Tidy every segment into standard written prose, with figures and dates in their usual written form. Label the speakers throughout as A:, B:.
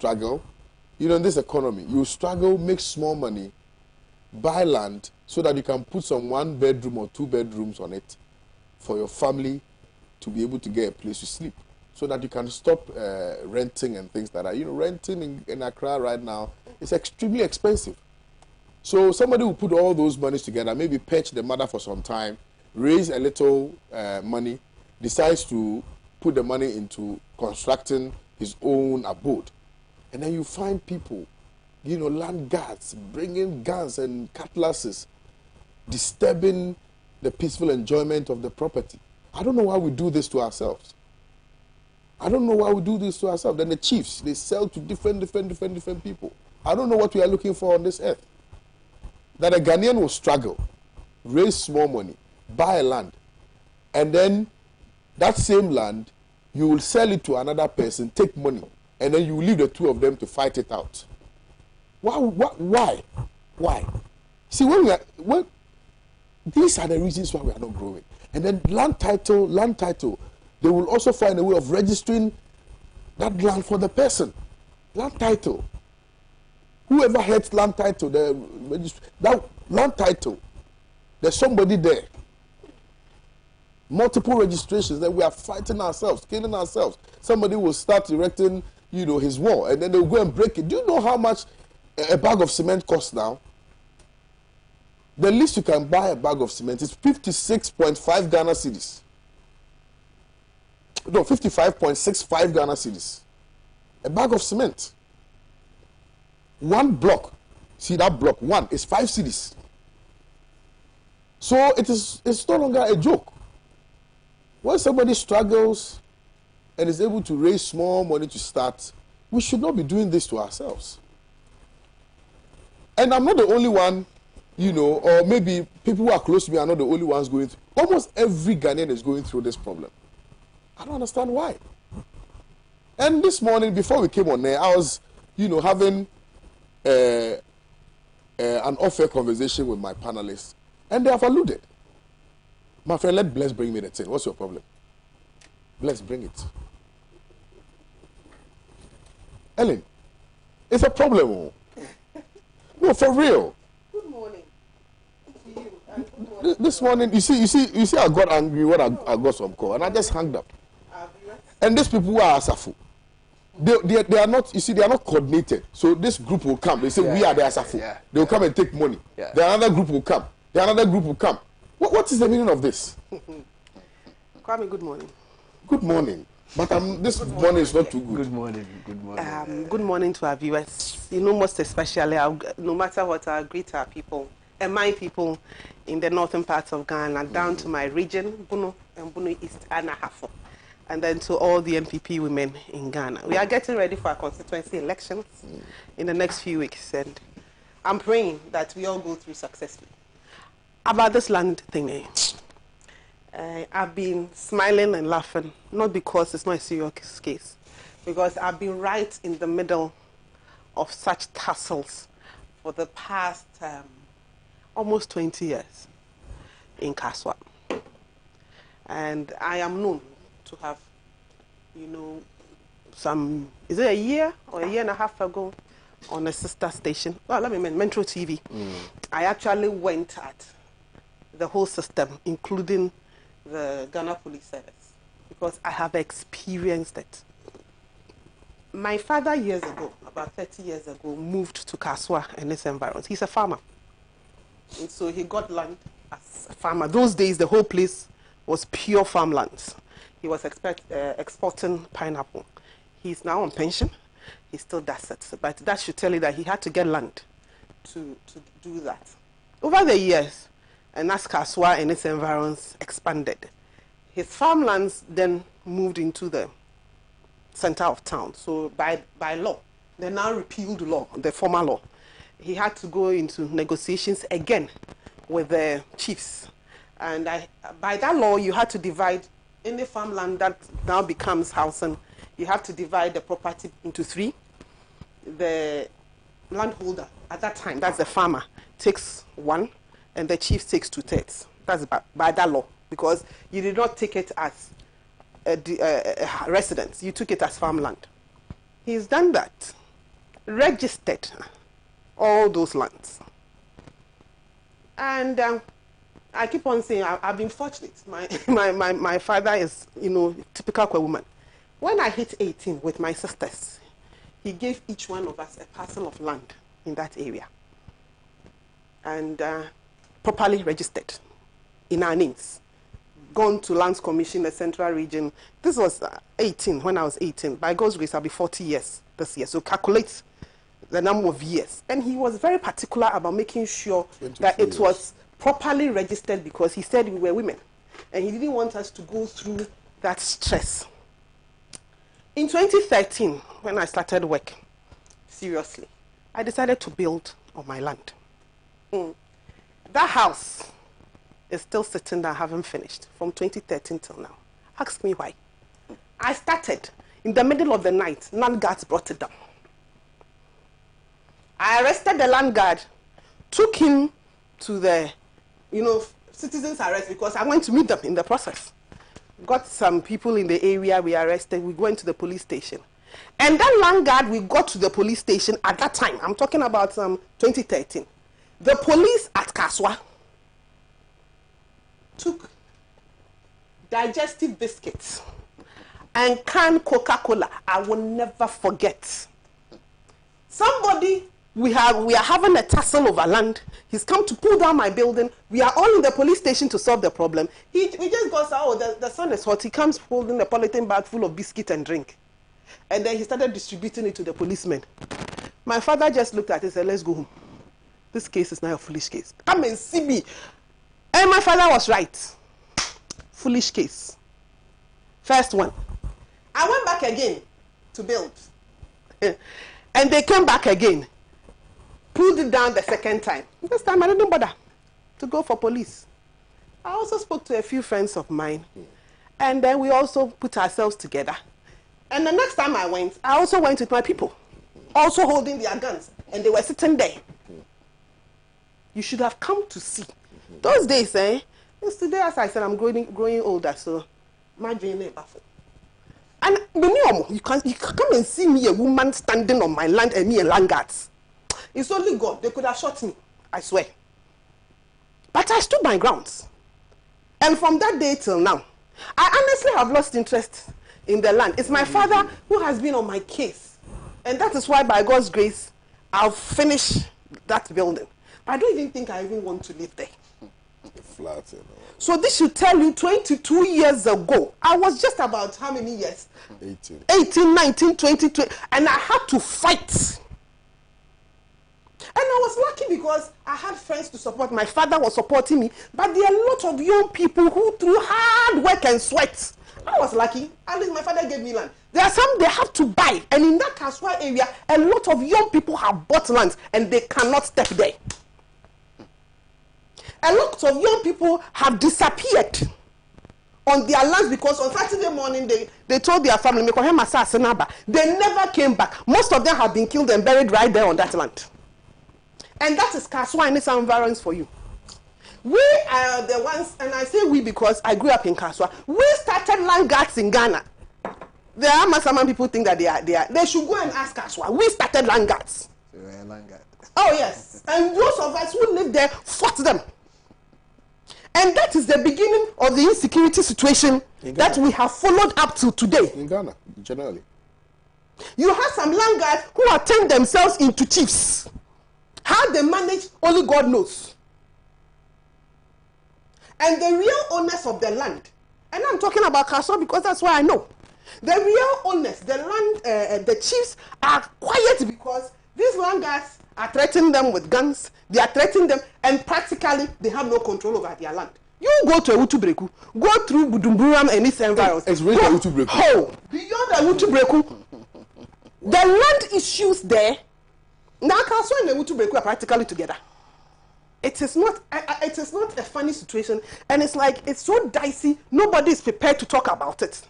A: struggle, you know, in this economy, you struggle, make small money, buy land so that you can put some 1 bedroom or 2 bedrooms on it for your family to be able to get a place to sleep, so that you can stop renting and things like that. You know, renting in Accra right now is extremely expensive. So somebody will put all those monies together, maybe patch the mother for some time, raise a little money, decides to put the money into constructing his own abode. And then you find people, you know, land guards, bringing guns and cutlasses, disturbing the peaceful enjoyment of the property. I don't know why we do this to ourselves. I don't know why we do this to ourselves. Then the chiefs, they sell to different people. I don't know what we are looking for on this earth. That a Ghanaian will struggle, raise small money, buy a land, and then that same land, you will sell it to another person, take money, and then you will leave the two of them to fight it out. Why? See, these are the reasons why we are not growing. And then land title, they will also find a way of registering that land for the person. Land title. Whoever heads land title, that land title, there's somebody there. Multiple registrations, then we are fighting ourselves, killing ourselves. Somebody will start erecting, you know, his wall, and then they'll go and break it. Do you know how much a bag of cement costs now? The least you can buy a bag of cement is 56.5 Ghana cedis. No, 55.65 Ghana cedis. A bag of cement. One block, see that block, one is 5 cedis. So it's no longer a joke. When somebody struggles and is able to raise small money to start, we should not be doing this to ourselves. And I'm not the only one, you know, or maybe people who are close to me are not the only ones going through. Almost every Ghanaian is going through this problem. I don't understand why. And this morning, before we came on there, I was, you know, having an off-air conversation with my panelists, and they have alluded. My friend, let Bless bring me the thing. What's your problem? Bless, bring it. Ellen, it's a problem. Oh. No, for real.
B: Good morning to you. And good
A: morning. This morning, you see, I got angry when I got some call, and I just hung up. And these people who are Asafu, they are not, you see, they are not coordinated. So this group will come. They say, we are the Asafu. They will come and take money. Then another group will come. Then another group will come. What is the meaning of this?
B: Kwame, good morning.
A: Good morning. But this morning is not too good.
C: Good morning. Good morning.
B: Good morning to our viewers. You know, most especially, no matter what, I greet our people and my people in the northern parts of Ghana, down to my region, Bunu and Bunu East, Anahafo, and then to all the MPP women in Ghana. We are getting ready for our constituency elections in the next few weeks, and I'm praying that we all go through successfully. About this land thing, I've been smiling and laughing, not because it's not a serious case, because I've been right in the middle of such tussles for the past almost 20 years in Kaswa. And I am known to have, you know, is it a year or a year and a half ago on a sister station, well, let me mean, Metro TV, I actually went at the whole system, including the Ghana Police Service, because I have experienced it. My father years ago, about 30 years ago, moved to Kaswa and its environs. He's a farmer. And so he got land as a farmer. Those days, the whole place was pure farmlands. He was exporting pineapple. He's now on pension. He still does it. But that should tell you that he had to get land to do that. Over the years, and as Kaswa and its environs expanded, his farmlands then moved into the center of town. So by law, they now repealed law, the former law. He had to go into negotiations again with the chiefs. And by that law, you had to divide any farmland that now becomes housing. You have to divide the property into 3. The landholder, at that time, that's the farmer, takes 1, and the chief takes 2/3. That's by that law, because you did not take it as a residence. You took it as farmland. He's done that. registered all those lands. And I keep on saying I've been fortunate. My father is, typical Kwame woman. When I hit 18 with my sisters, he gave each one of us a parcel of land in that area. And properly registered in our names. Gone to Lands Commission, the Central Region. This was 18, when I was 18. By God's grace, I'll be 40 years this year. So calculate the number of years. And he was very particular about making sure that it was properly registered because he said we were women. And he didn't want us to go through that stress. In 2013, when I started work, seriously, I decided to build on my land. That house is still sitting there, I haven't finished, from 2013 till now. Ask me why. I started in the middle of the night, land guards brought it down. I arrested the land guard, took him to the, citizens arrest because I went to meet them in the process. Got some people in the area we arrested, we went to the police station. And that land guard, we got to the police station at that time, I'm talking about 2013. The police at Kaswa took digestive biscuits and canned Coca-Cola. I will never forget. Somebody, we are having a tussle over land. He's come to pull down my building. We are all in the police station to solve the problem. He just goes, the sun is hot. He comes holding a polythene bag full of biscuit and drink. And then he started distributing it to the policemen. My father just looked at it and said, let's go home. This case is not a foolish case. Come and see me. And my father was right. Foolish case. First one. I went back again to build. And they came back again. Pulled it down the second time. This time I didn't bother to go for police. I also spoke to a few friends of mine. And then we also put ourselves together. And the next time I went, I also went with my people. Also holding their guns. And they were sitting there. You should have come to see. Those days, it's today, as I said, I'm growing older, so my dream is baffled. And you can come and see me, a woman standing on my land, and me a land guards. It's only God. They could have shot me, I swear. But I stood my grounds. And from that day till now, I honestly have lost interest in the land. It's my father who has been on my case. And that is why, by God's grace, I'll finish that building. I don't even think I even want to live there.
A: Flat,
B: So this should tell you 22 years ago, I was just about how many years? 18, 19, 20, 20. And I had to fight. And I was lucky because I had friends to support. My father was supporting me. But there are a lot of young people who, through hard work and sweat, I was lucky. At least my father gave me land. There are some they have to buy. And in that Kaswa area, a lot of young people have bought lands and they cannot step there. A lot of young people have disappeared on their lands because on Saturday morning they told their family, they never came back. Most of them have been killed and buried right there on that land. And that is Kaswa and its environs for you. We are the ones, and I say we because I grew up in Kaswa. We started land guards in Ghana. There are some people think that they should go and ask Kaswa. We started land guards.
C: So you're a land guard.
B: Oh yes. And those of us who lived there fought them. And that is the beginning of the insecurity situation that we have followed up to today.
A: In Ghana, generally.
B: You have some land guards who have turned themselves into chiefs. How they manage, only God knows. And the real owners of the land, and I'm talking about Kaswa because that's why I know. The real owners, the land, the chiefs are quiet because these land guards are threatening them with guns. They are threatening them, and practically they have no control over their land. You go to Owusu Breku, go through Budumburam and its environs.
A: It's really Owusu Breku.
B: Oh, beyond Owusu Breku, the land issues there. Now Kaswa and Owusu Breku are practically together. It is not a funny situation, and it's so dicey. Nobody is prepared to talk about it.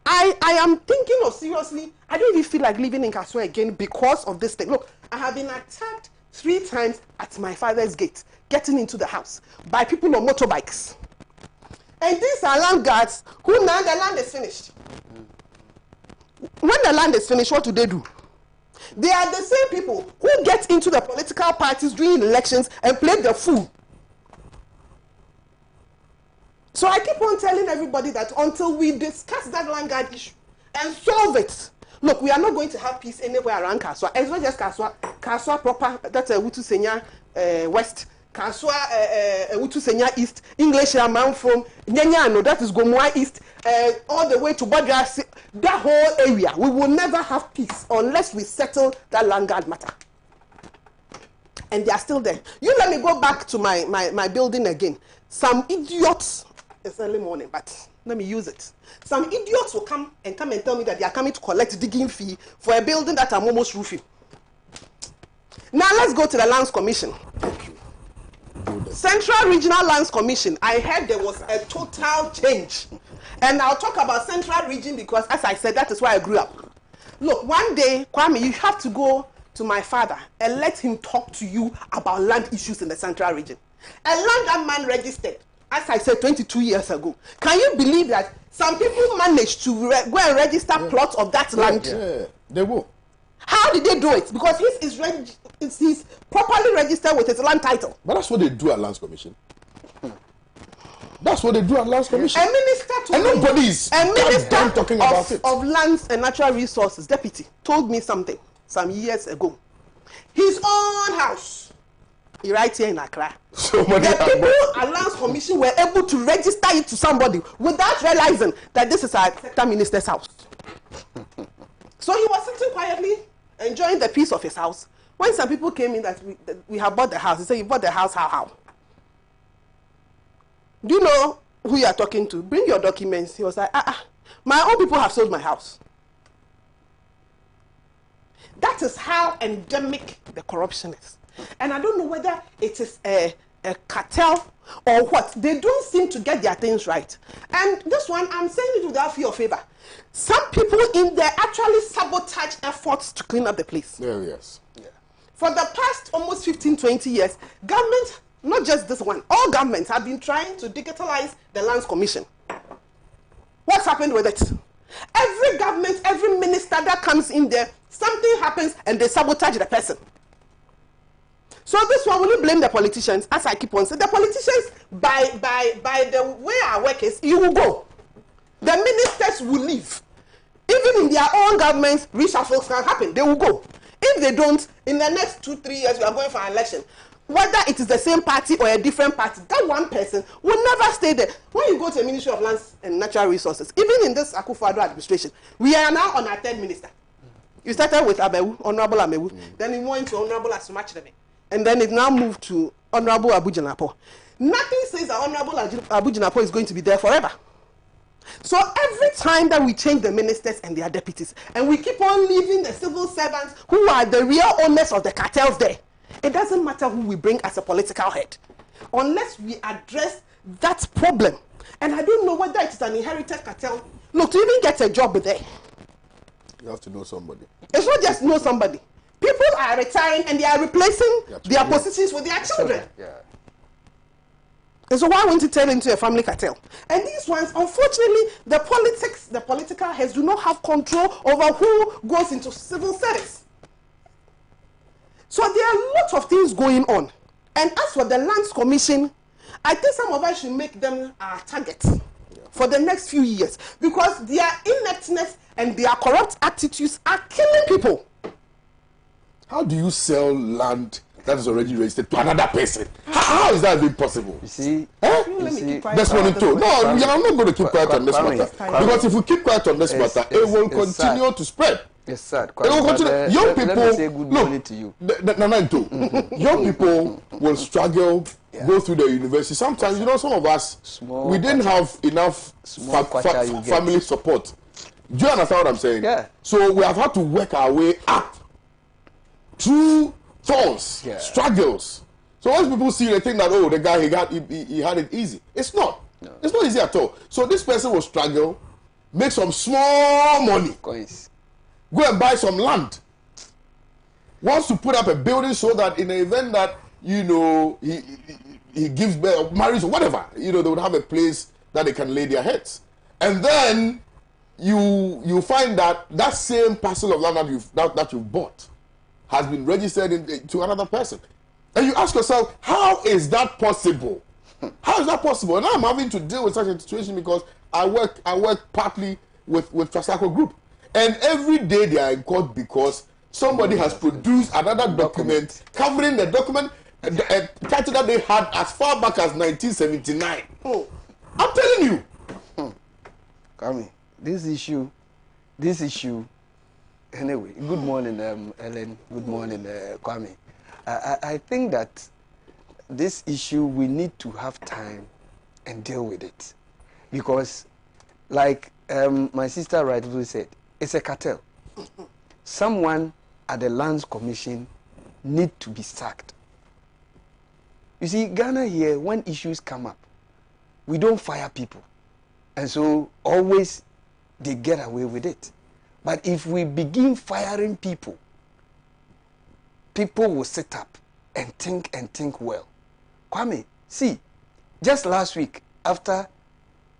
B: I am thinking of seriously. I don't even feel like living in Kaswa again because of this thing. Look, I have been attacked 3 times at my father's gate, getting into the house by people on motorbikes. And these are land guards who, now the land is finished. When the land is finished, what do? They are the same people who get into the political parties during elections and play the fool. So I keep on telling everybody that until we discuss that land guard issue and solve it, look, we are not going to have peace anywhere around Kaswa. It's not just Kaswa. Kaswa proper, that's Owusu Senya West. Kaswa Owusu Senya East. English man from Nyanyano, that is Gomwa East, all the way to Badra. That whole area, we will never have peace unless we settle that land guard matter. And they are still there. You let me go back to my building again. Some idiots, it's early morning, but let me use it. Some idiots will come and tell me that they are coming to collect digging fee for a building that I'm almost roofing. Now let's go to the Lands Commission. Central Regional Lands Commission. I heard there was a total change. And I'll talk about Central Region because, as I said, that is where I grew up. Look, one day, Kwame, you have to go to my father and let him talk to you about land issues in the Central Region. A land that man registered, as I said, 22 years ago. Can you believe that some people managed to go and register plots of that land?
A: Yeah, they will.
B: How did they do it? Because he's properly registered with his land title.
A: But that's what they do at Lands Commission. That's what they do at Lands Commission.
B: A minister
A: and nobody is talking about it.
B: Of Lands and Natural Resources deputy told me something some years ago. His own house, he right here in Accra.
A: So
B: the people at Lands Commission were able to register it to somebody without realizing that this is our sector minister's house. So he was sitting quietly, enjoying the peace of his house. When some people came in that we have bought the house, he said, "You bought the house, how? Do you know who you are talking to? Bring your documents." He was like, my own people have sold my house. That is how endemic the corruption is. And I don't know whether it is a cartel or what. They don't seem to get their things right. And this one, I'm saying it without fear or favor. Some people in there actually sabotage efforts to clean up the place.
A: Yes. Yeah.
B: For the past almost 15, 20 years, government, not just this one, all governments have been trying to digitalize the Lands Commission. What's happened with it? Every government, every minister that comes in there, something happens and they sabotage the person. So this one, will you blame the politicians? As I keep on saying, the politicians, by the way our work is, you will go. The ministers will leave. Even in their own governments, reshuffles can happen. They will go. If they don't, in the next 2-3 years, we are going for an election. Whether it is the same party or a different party, that one person will never stay there. When you go to the Ministry of Lands and Natural Resources, even in this Akufo-Addo administration, we are now on our third minister. You started with Abewu, Honorable Abewu, then it went to Honorable Asumachrebe, and then it now moved to Honorable Abu-Jinapo. Nothing says that Honorable Abu-Jinapo is going to be there forever. So every time that we change the ministers and their deputies, and we keep on leaving the civil servants who are the real owners of the cartels there, it doesn't matter who we bring as a political head, unless we address that problem. And I don't know whether it is an inherited cartel. Look, to even get a job there,
A: you have to know somebody.
B: It's not just know somebody. People are retiring and they are replacing their positions with their children.
C: Yeah.
B: And so why won't you turn into a family cartel? And these ones, unfortunately, the political heads do not have control over who goes into civil service. So there are lots of things going on. And as for the Lands Commission, I think some of us should make them our targets for the next few years, because their ineptness and their corrupt attitudes are killing people.
A: How do you sell land that is already registered to another person? How is that even possible?
C: You see,
A: that's what it told. No, I'm not going to keep quiet on this matter. Because if we keep quiet on this matter, it will continue to spread.
C: It's sad.
A: It will continue. Young people,
C: let me say good morning to you.
A: Young people will struggle, go through the university. Sometimes, some of us, we didn't have enough family support. Do you understand what I'm saying?
C: Yeah.
A: So we have had to work our way up through thorns, struggles. So once people see, they think that, oh, the guy, he had it easy. It's not. No. It's not easy at all. So this person will struggle, make some small money,
C: Coins.
A: Go and buy some land, wants to put up a building so that in the event that, he gives birth, marries or whatever, they would have a place that they can lay their heads. And then you find that same parcel of land that you've bought has been registered to another person. And you ask yourself, how is that possible? How is that possible? And I'm having to deal with such a situation because I work partly with Fasako Group. And every day they are in court because somebody has produced another document covering the document title that they had as far back as 1979. I'm telling you.
C: Kwame, this issue, anyway, good morning, Ellen, good morning, Kwame. I think that this issue, we need to have time and deal with it. Because, like my sister rightfully said, it's a cartel. Someone at the Lands Commission need to be sacked. You see, Ghana here, when issues come up, we don't fire people. And so always they get away with it. But if we begin firing people, people will sit up and think well. Kwame, see, just last week after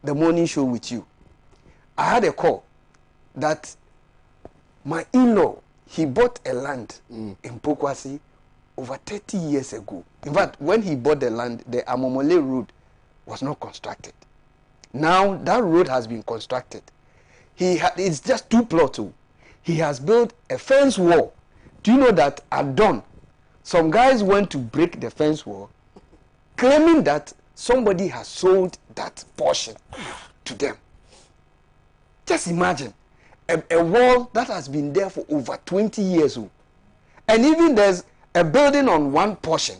C: the morning show with you, I had a call that my in-law, he bought a land in Pokwasi over 30 years ago. In fact, when he bought the land, the Amomole Road was not constructed. Now that road has been constructed. It's just 2 plots. He has built a fence wall. Do you know that at dawn, some guys went to break the fence wall, claiming that somebody has sold that portion to them. Just imagine a wall that has been there for over 20 years old. And even there's a building on one portion.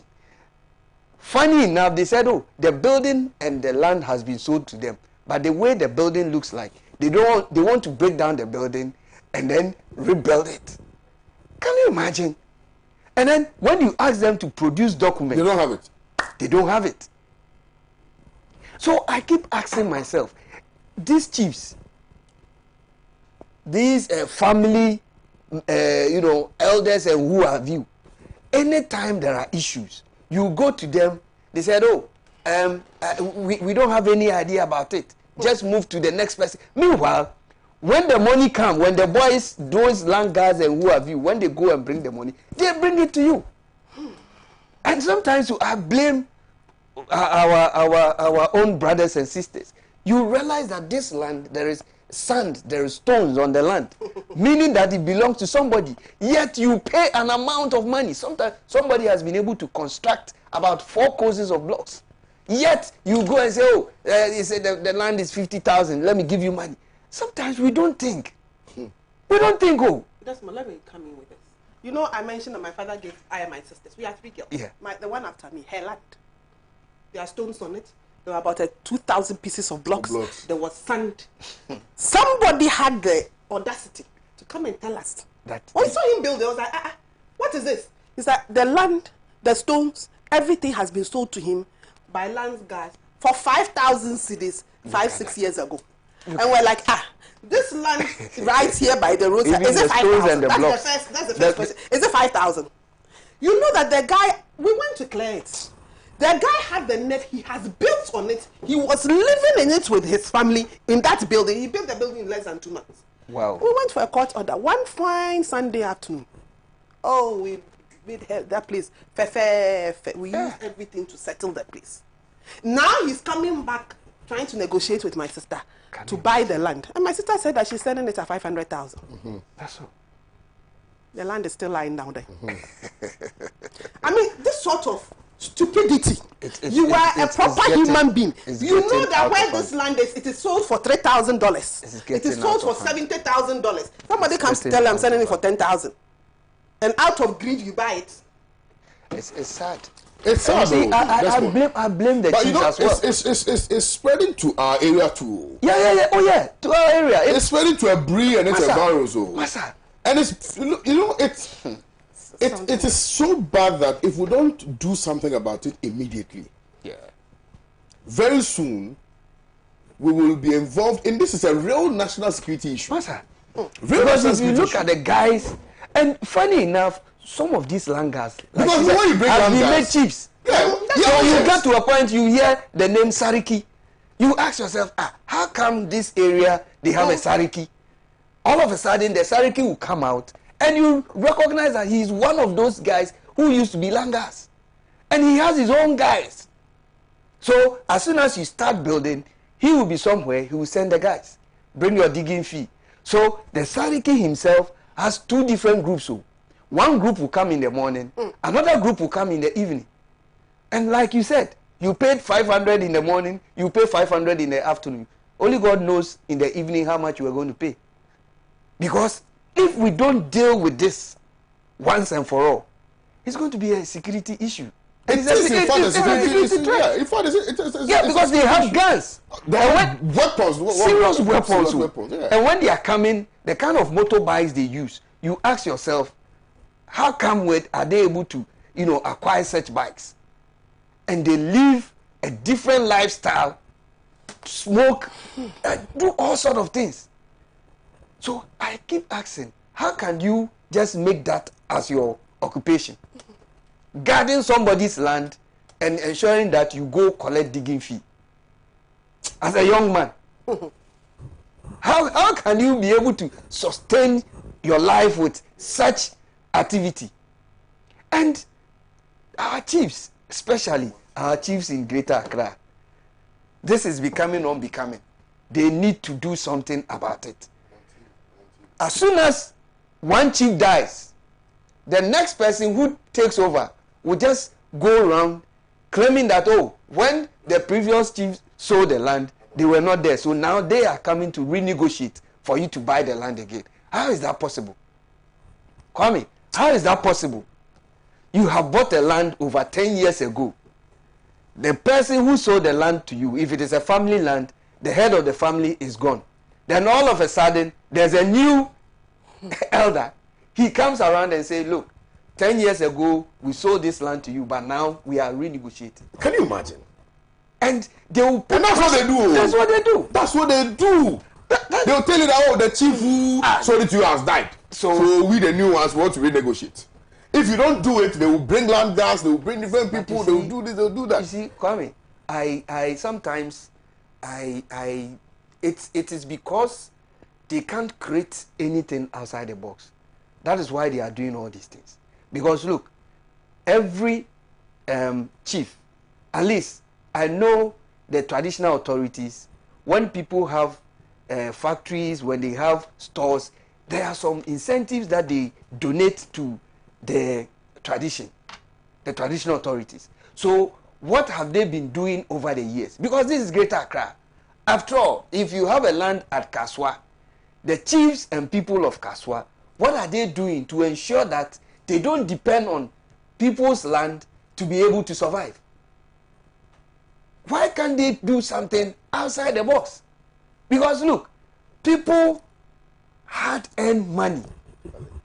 C: Funny enough, they said, oh, the building and the land has been sold to them. But the way the building looks like, they want to break down the building and then rebuild it. Can you imagine? And then when you ask them to produce documents,
A: They don't have it.
C: they don't have it. So I keep asking myself, these chiefs, these family, elders and who have you, anytime there are issues, you go to them, they said, oh, we don't have any idea about it. Just move to the next person. Meanwhile, when the money comes, when the boys, those land guards and who have you, when they go and bring the money, they bring it to you. And sometimes I blame our own brothers and sisters. You realize that this land, there is sand, there is stones on the land, meaning that it belongs to somebody. Yet you pay an amount of money. Sometimes somebody has been able to construct about 4 courses of blocks. Yet you go and say, oh, you say the land is 50,000. Let me give you money. Sometimes we don't think. We don't think, oh.
B: Desmond, let me come in with this. You know, I mentioned that my father gave I and my sisters. We are 3 girls.
C: Yeah.
B: The one after me, her land. There are stones on it. There were about 2,000 pieces of blocks. There was sand. Somebody had the audacity to come and tell us.
C: That
B: when we saw him build, I was like, what is this? He said, the land, the stones, everything has been sold to him by land guys for 5,000 cedis 5-6 years ago. And we're like, this land right here by the roadside, is it 5,000? That's the first question. Is it 5,000? You know that the guy, we went to clear it. The guy had the net, he has built on it. He was living in it with his family in that building. He built the building in less than 2 months.
C: Wow.
B: We went for a court order one fine Sunday afternoon. Oh, we made that place. We used everything to settle the place. Now he's coming back trying to negotiate with my sister to buy the land. And my sister said that she's selling it at 500,000.
C: That's all.
B: The land is still lying down there. I mean, this sort of stupidity. You are a proper human being. You know that where this land is, it is sold for $3,000. It is sold for $70,000. Somebody comes to tell you I'm selling it for 10,000, and out of greed you buy it.
C: It's sad.
A: It's sad.
C: I blame the chiefs as well.
A: It's spreading to our area too.
C: Yeah. Oh yeah, to our area.
A: It's spreading to a Brie and it's a virus. And it's it is so bad that if we don't do something about it immediately, very soon we will be involved in this. Is a real national security issue.
C: Because if you look at the guys, and funny enough, some of these langers, like
A: because when you bring
C: have been made
A: langers,
C: chiefs. So you get to a point you hear the name Sariki, you ask yourself, how come this area they have a Sariki? All of a sudden the Sariki will come out And you recognize that he's one of those guys who used to be langas. And he has his own guys. So as soon as you start building, he will be somewhere, he will send the guys. Bring your digging fee. So the Sariki himself has two different groups. So one group will come in the morning, another group will come in the evening. And like you said, you paid 500 in the morning, you pay 500 in the afternoon. Only God knows in the evening how much you are going to pay. Because if we don't deal with this once and for all, it's going to be a security issue. And
A: It is, in fact, a security threat. Yeah, in fact,
C: because they have guns.
A: They have weapons.
C: Serious weapons.
A: Yeah.
C: And when they are coming, the kind of motorbikes they use, you ask yourself, how come are they able to, acquire such bikes? And they live a different lifestyle, smoke, do all sort of things. So I keep asking, how can you just make that as your occupation? Guarding somebody's land and ensuring that you go collect digging fee. As a young man, how can you be able to sustain your life with such activity? And our chiefs, especially our chiefs in Greater Accra, this is becoming unbecoming. They need to do something about it. As soon as one chief dies, the next person who takes over will just go around claiming that, when the previous chief sold the land, they were not there. So now they are coming to renegotiate for you to buy the land again. How is that possible? Kwame, how is that possible? You have bought a land over 10 years ago. The person who sold the land to you, if it is a family land, the head of the family is gone. Then all of a sudden, there's a new elder. He comes around and says, look, 10 years ago, we sold this land to you, but now we are renegotiating.
A: Can you imagine?
C: And they will...
A: And that's what they do.
C: That's what they do.
A: That's what they do. They'll tell you that, the chief who sold it to you has died. So we, the new ones, want to renegotiate. If you don't do it, they will bring land gas, they will bring different people, they will do this, they will do that.
C: You see, Kwame, I sometimes, it is because they can't create anything outside the box. That is why they are doing all these things. Because look, every chief, at least I know the traditional authorities, when people have factories, when they have stores, there are some incentives that they donate to the traditional authorities. So what have they been doing over the years? Because this is Greater Accra. After all, if you have a land at Kaswa, the chiefs and people of Kaswa, what are they doing to ensure that they don't depend on people's land to be able to survive? Why can't they do something outside the box? Because look, people had earned money.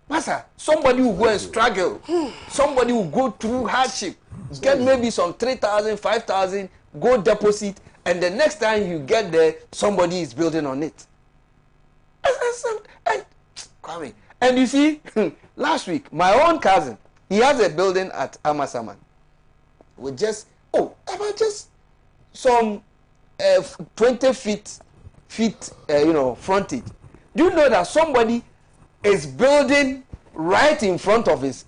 C: Master, somebody will go and struggle. Somebody will go through hardship. Get maybe some 3,000, 5,000, go deposit, and the next time you get there, somebody is building on it. And you see, last week, my own cousin, he has a building at Amasaman with just some 20 feet frontage. Do you know that somebody is building right in front of his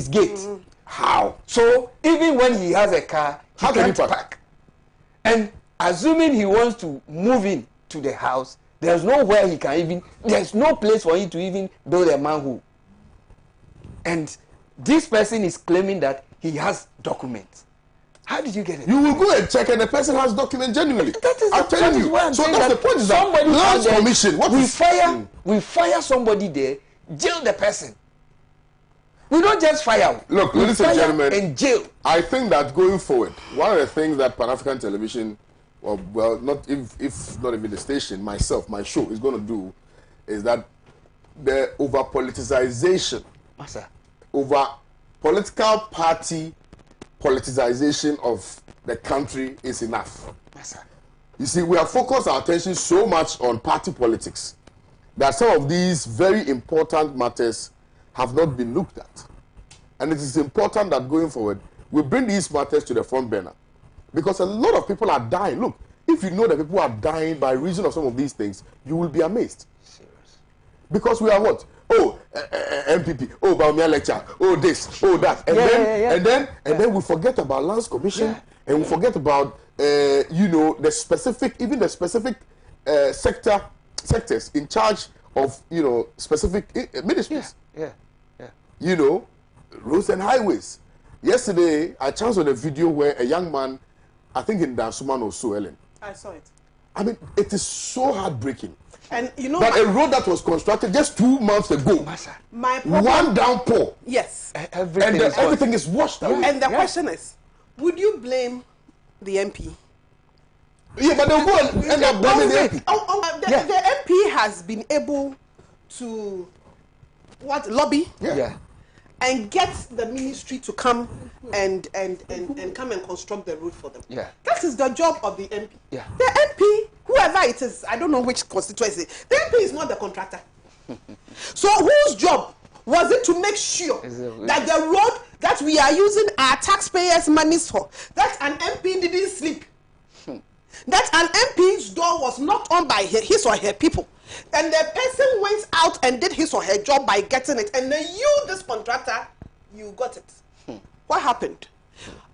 C: gate? How? So even when he has a car, he can't park. And assuming he wants to move in to the house, there's nowhere he can even, there's no place for him to even build a manhole. And this person is claiming that he has documents. How did you get it?
A: You will go and check, and the person has documents genuinely.
C: I'm telling you. So that's the point. Is that
A: land commission. What
C: we fire somebody there, jail the person. We don't just fire.
A: Look, ladies and gentlemen,
C: and jail.
A: I think that going forward, one of the things that Pan-African Television, well, not if not even the station, my show is going to do, is that the over politicization, over political party politicization of the country is enough. You see, we have focused our attention so much on party politics that some of these very important matters have not been looked at. And it is important that going forward, we bring these matters to the front burner. Because a lot of people are dying. Look, if you know that people are dying by reason of some of these things, you will be amazed. Serious. Because we are what? MPP, oh, Baumia lecture, oh this, oh that, and then we forget about Lands Commission, and we forget about the specific sectors in charge of specific ministries. Roads and highways. Yesterday, I chanced on a video where a young man, I think in Danso or so, Ellen.
B: I saw it.
A: I mean, it is so heartbreaking.
B: And
A: but a road that was constructed just 2 months ago,
B: my problem,
A: one downpour,
B: yes,
A: everything is washed away.
B: And the question is, would you blame the MP?
A: Yeah, but they'll go and end up blaming the MP.
B: The MP has been able to lobby. And get the ministry to come and come and construct the road for them. That is the job of the MP. The MP, whoever it is, I don't know which constituency, the MP is not the contractor. So whose job was it to make sure that the road that we are using our taxpayers' monies for, that an MP didn't sleep, that an MP's door was knocked on by his or her people, and the person went out and did his or her job by getting it, and then you, this contractor, you got it. What happened?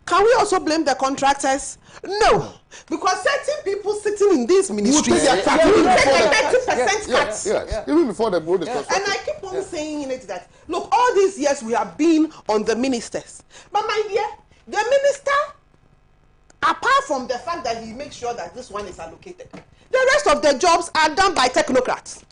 B: Can we also blame the contractors? No, because certain people sitting in these ministries will take a 30% cut.
A: Even before the road is constructed.
B: And I keep on saying in it that, look, all these years we have been on the ministers, but my dear, the minister, apart from the fact that he makes sure that this one is allocated, the rest of the jobs are done by technocrats.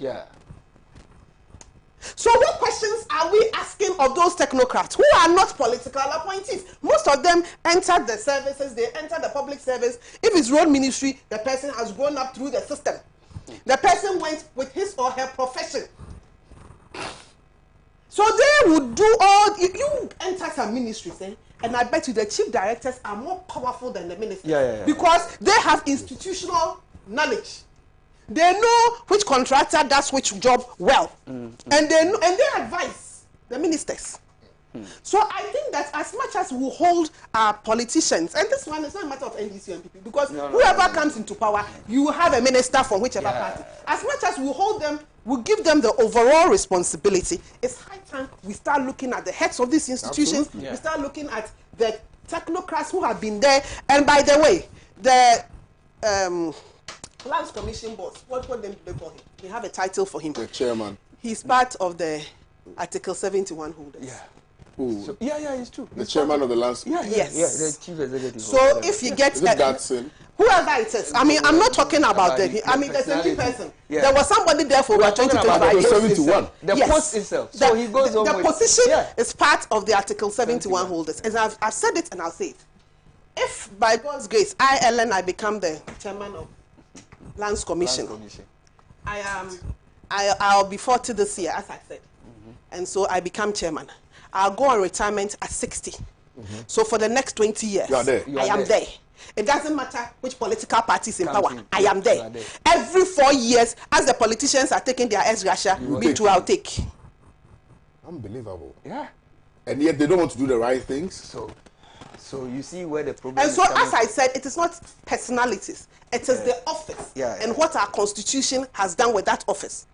B: So what questions are we asking of those technocrats who are not political appointees? Most of them enter the services, they enter the public service. If it's road ministry, the person has grown up through the system. The person went with his or her profession. So they would do all, you enter some ministries, and I bet you the chief directors are more powerful than the ministers. Because they have institutional knowledge. They know which contractor does which job well, and they advise the ministers. So I think that as much as we hold our politicians, and this one is not a matter of NDC and MPP, because whoever comes into power, you have a minister from whichever party. As much as we hold them, we give them the overall responsibility. It's high time we start looking at the heads of these institutions. We start looking at the technocrats who have been there. And by the way, the Lands Commission boss, what name do they call him? They have a title for him.
A: The chairman.
B: He's part of the Article 71 holders.
C: So, it's true.
A: The chairman of the Lands.
B: Yes.
C: The chief executive.
B: So if you get
A: whoever
B: it is, I mean, I'm not talking about the same person. There was somebody there for about 2025 years.
A: 71.
C: The post itself. So he goes on.
B: The position is part of the Article 71 holders. And I've said it and I'll say it. If by God's grace, I become the chairman of Lands Commission, I'll be 40 this year, as I said. And so I become chairman. I'll go on retirement at 60. So for the next 20 years, I am there. It doesn't matter which political party is in power. I am there. Every 4 years, as the politicians are taking their ex-gratia, me too, I'll take.
A: Unbelievable. And yet they don't want to do the right things.
C: So you see where the problem
B: is. And so, as I said, it is not personalities. It is the office and what our constitution has done with that office.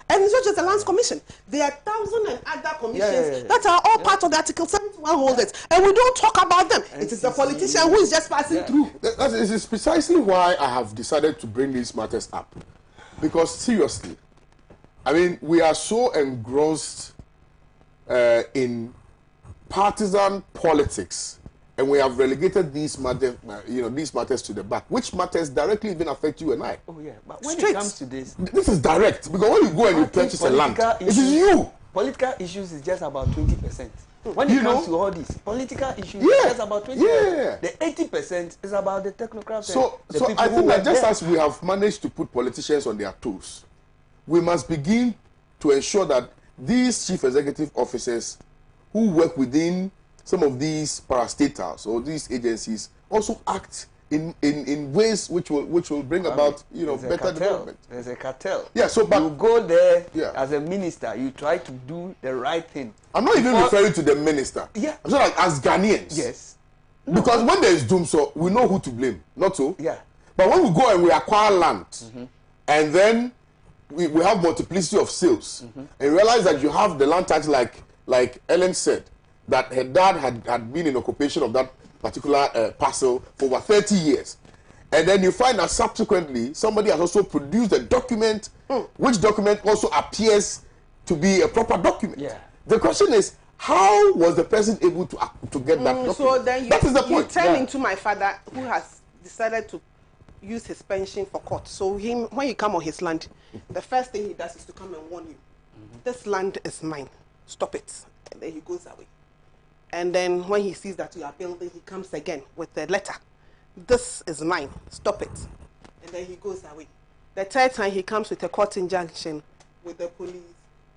B: And it's not just the Lands Commission. There are thousands and other commissions that are all part of the Article 71 holders. And we don't talk about them. It is the politician who is just passing through.
A: This is precisely why I have decided to bring these matters up. Because seriously, I mean, we are so engrossed in partisan politics, and we have relegated these matters, these matters to the back, which matters directly even affect you and I.
C: But when it comes to this
A: is direct, because when you go and you purchase a land, it is you.
C: Political issues is just about 20%. When it comes to all these political issues, it's just about 20%. The 80% is about the technocrats.
A: So I think that just as we have managed to put politicians on their toes, we must begin to ensure that these chief executive officers who work within some of these parastatals or these agencies also act in ways which will bring about better development.
C: There's a cartel.
A: But
C: you go there as a minister, you try to do the right thing.
A: I'm not even referring to the minister. I'm saying like as Ghanaians.
C: Yes.
A: Because when there is doom, so we know who to blame, not so. But when we go and we acquire land, and then we have multiplicity of sales, and realize that you have the land tax, like Ellen said, that her dad had been in occupation of that particular parcel for over 30 years. And then you find that subsequently somebody has also produced a document, which document also appears to be a proper document.
C: Yeah.
A: The question is, how was the person able to get that document?
B: So then
A: that is the point.
B: you turn into my father, who has decided to use his pension for court. So when you come on his land, the first thing he does is to come and warn you. This land is mine. Stop it. And then he goes away. And then when he sees that you are building, he comes again with a letter. This is mine. Stop it. And then he goes away. The third time he comes with a court injunction, with the police,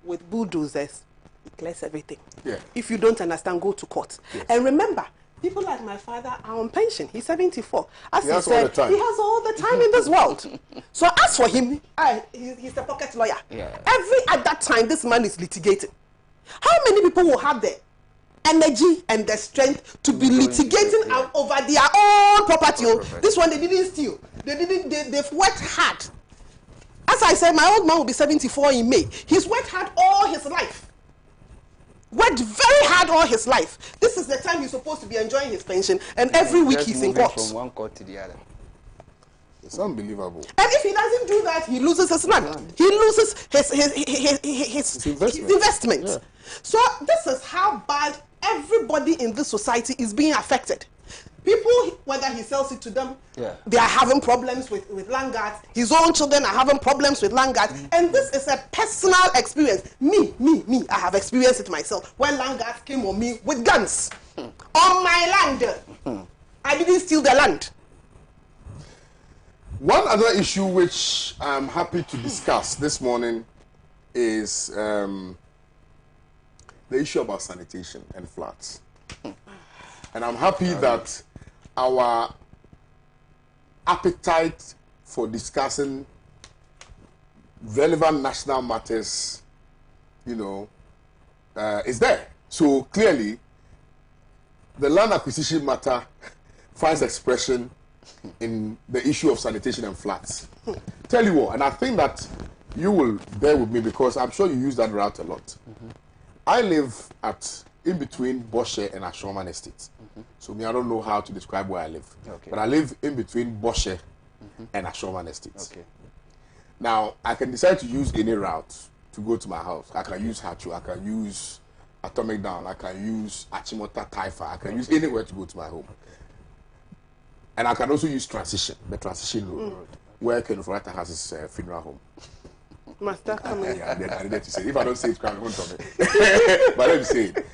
B: with bulldozers. He clears everything.
A: Yeah.
B: If you don't understand, go to court.
A: Yes.
B: And remember, people like my father are on pension. He's 74. As he
A: has all
B: said,
A: the time.
B: he has all the time in this world. So as for him, he's a pocket lawyer.
C: Yeah.
B: At that time, this man is litigating. How many people will have the energy and the strength to be litigating over their own property? This one they didn't steal. They've worked hard. As I said, my old man will be 74 in May. He's worked hard all his life. Worked very hard all his life. This is the time he's supposed to be enjoying his pension, and every week he's in court.
C: From one court to the other.
A: It's unbelievable.
B: And if he doesn't do that, he loses his land. He loses his investment.
A: Yeah.
B: So this is how bad everybody in this society is being affected. People, whether he sells it to them, they are having problems with land guards. His own children are having problems with land guards. And this is a personal experience. Me, I have experienced it myself. When land guards came on me with guns on my land. I didn't steal the land.
A: One other issue which I'm happy to discuss this morning is the issue about sanitation and floods. And I'm happy that our appetite for discussing relevant national matters, is there. So clearly, the land acquisition matter finds expression in the issue of sanitation and floods. Tell you what, and I think that you will bear with me because I'm sure you use that route a lot. I live in between Boshe and Ashoman Estates. So I don't know how to describe where I live. But I live in between Boshe and Ashoman Estates. Now, I can decide to use any route to go to my house. I can use Hachu, I can use Atomic Down, I can use Achimota Taifa, I can use anywhere to go to my home. And I can also use the transition road, where Ken Ofurata has his funeral home.
B: Must that come in?
A: Yeah, I needed to say it. If I don't say it, Kwame won't tell me. But let me say it.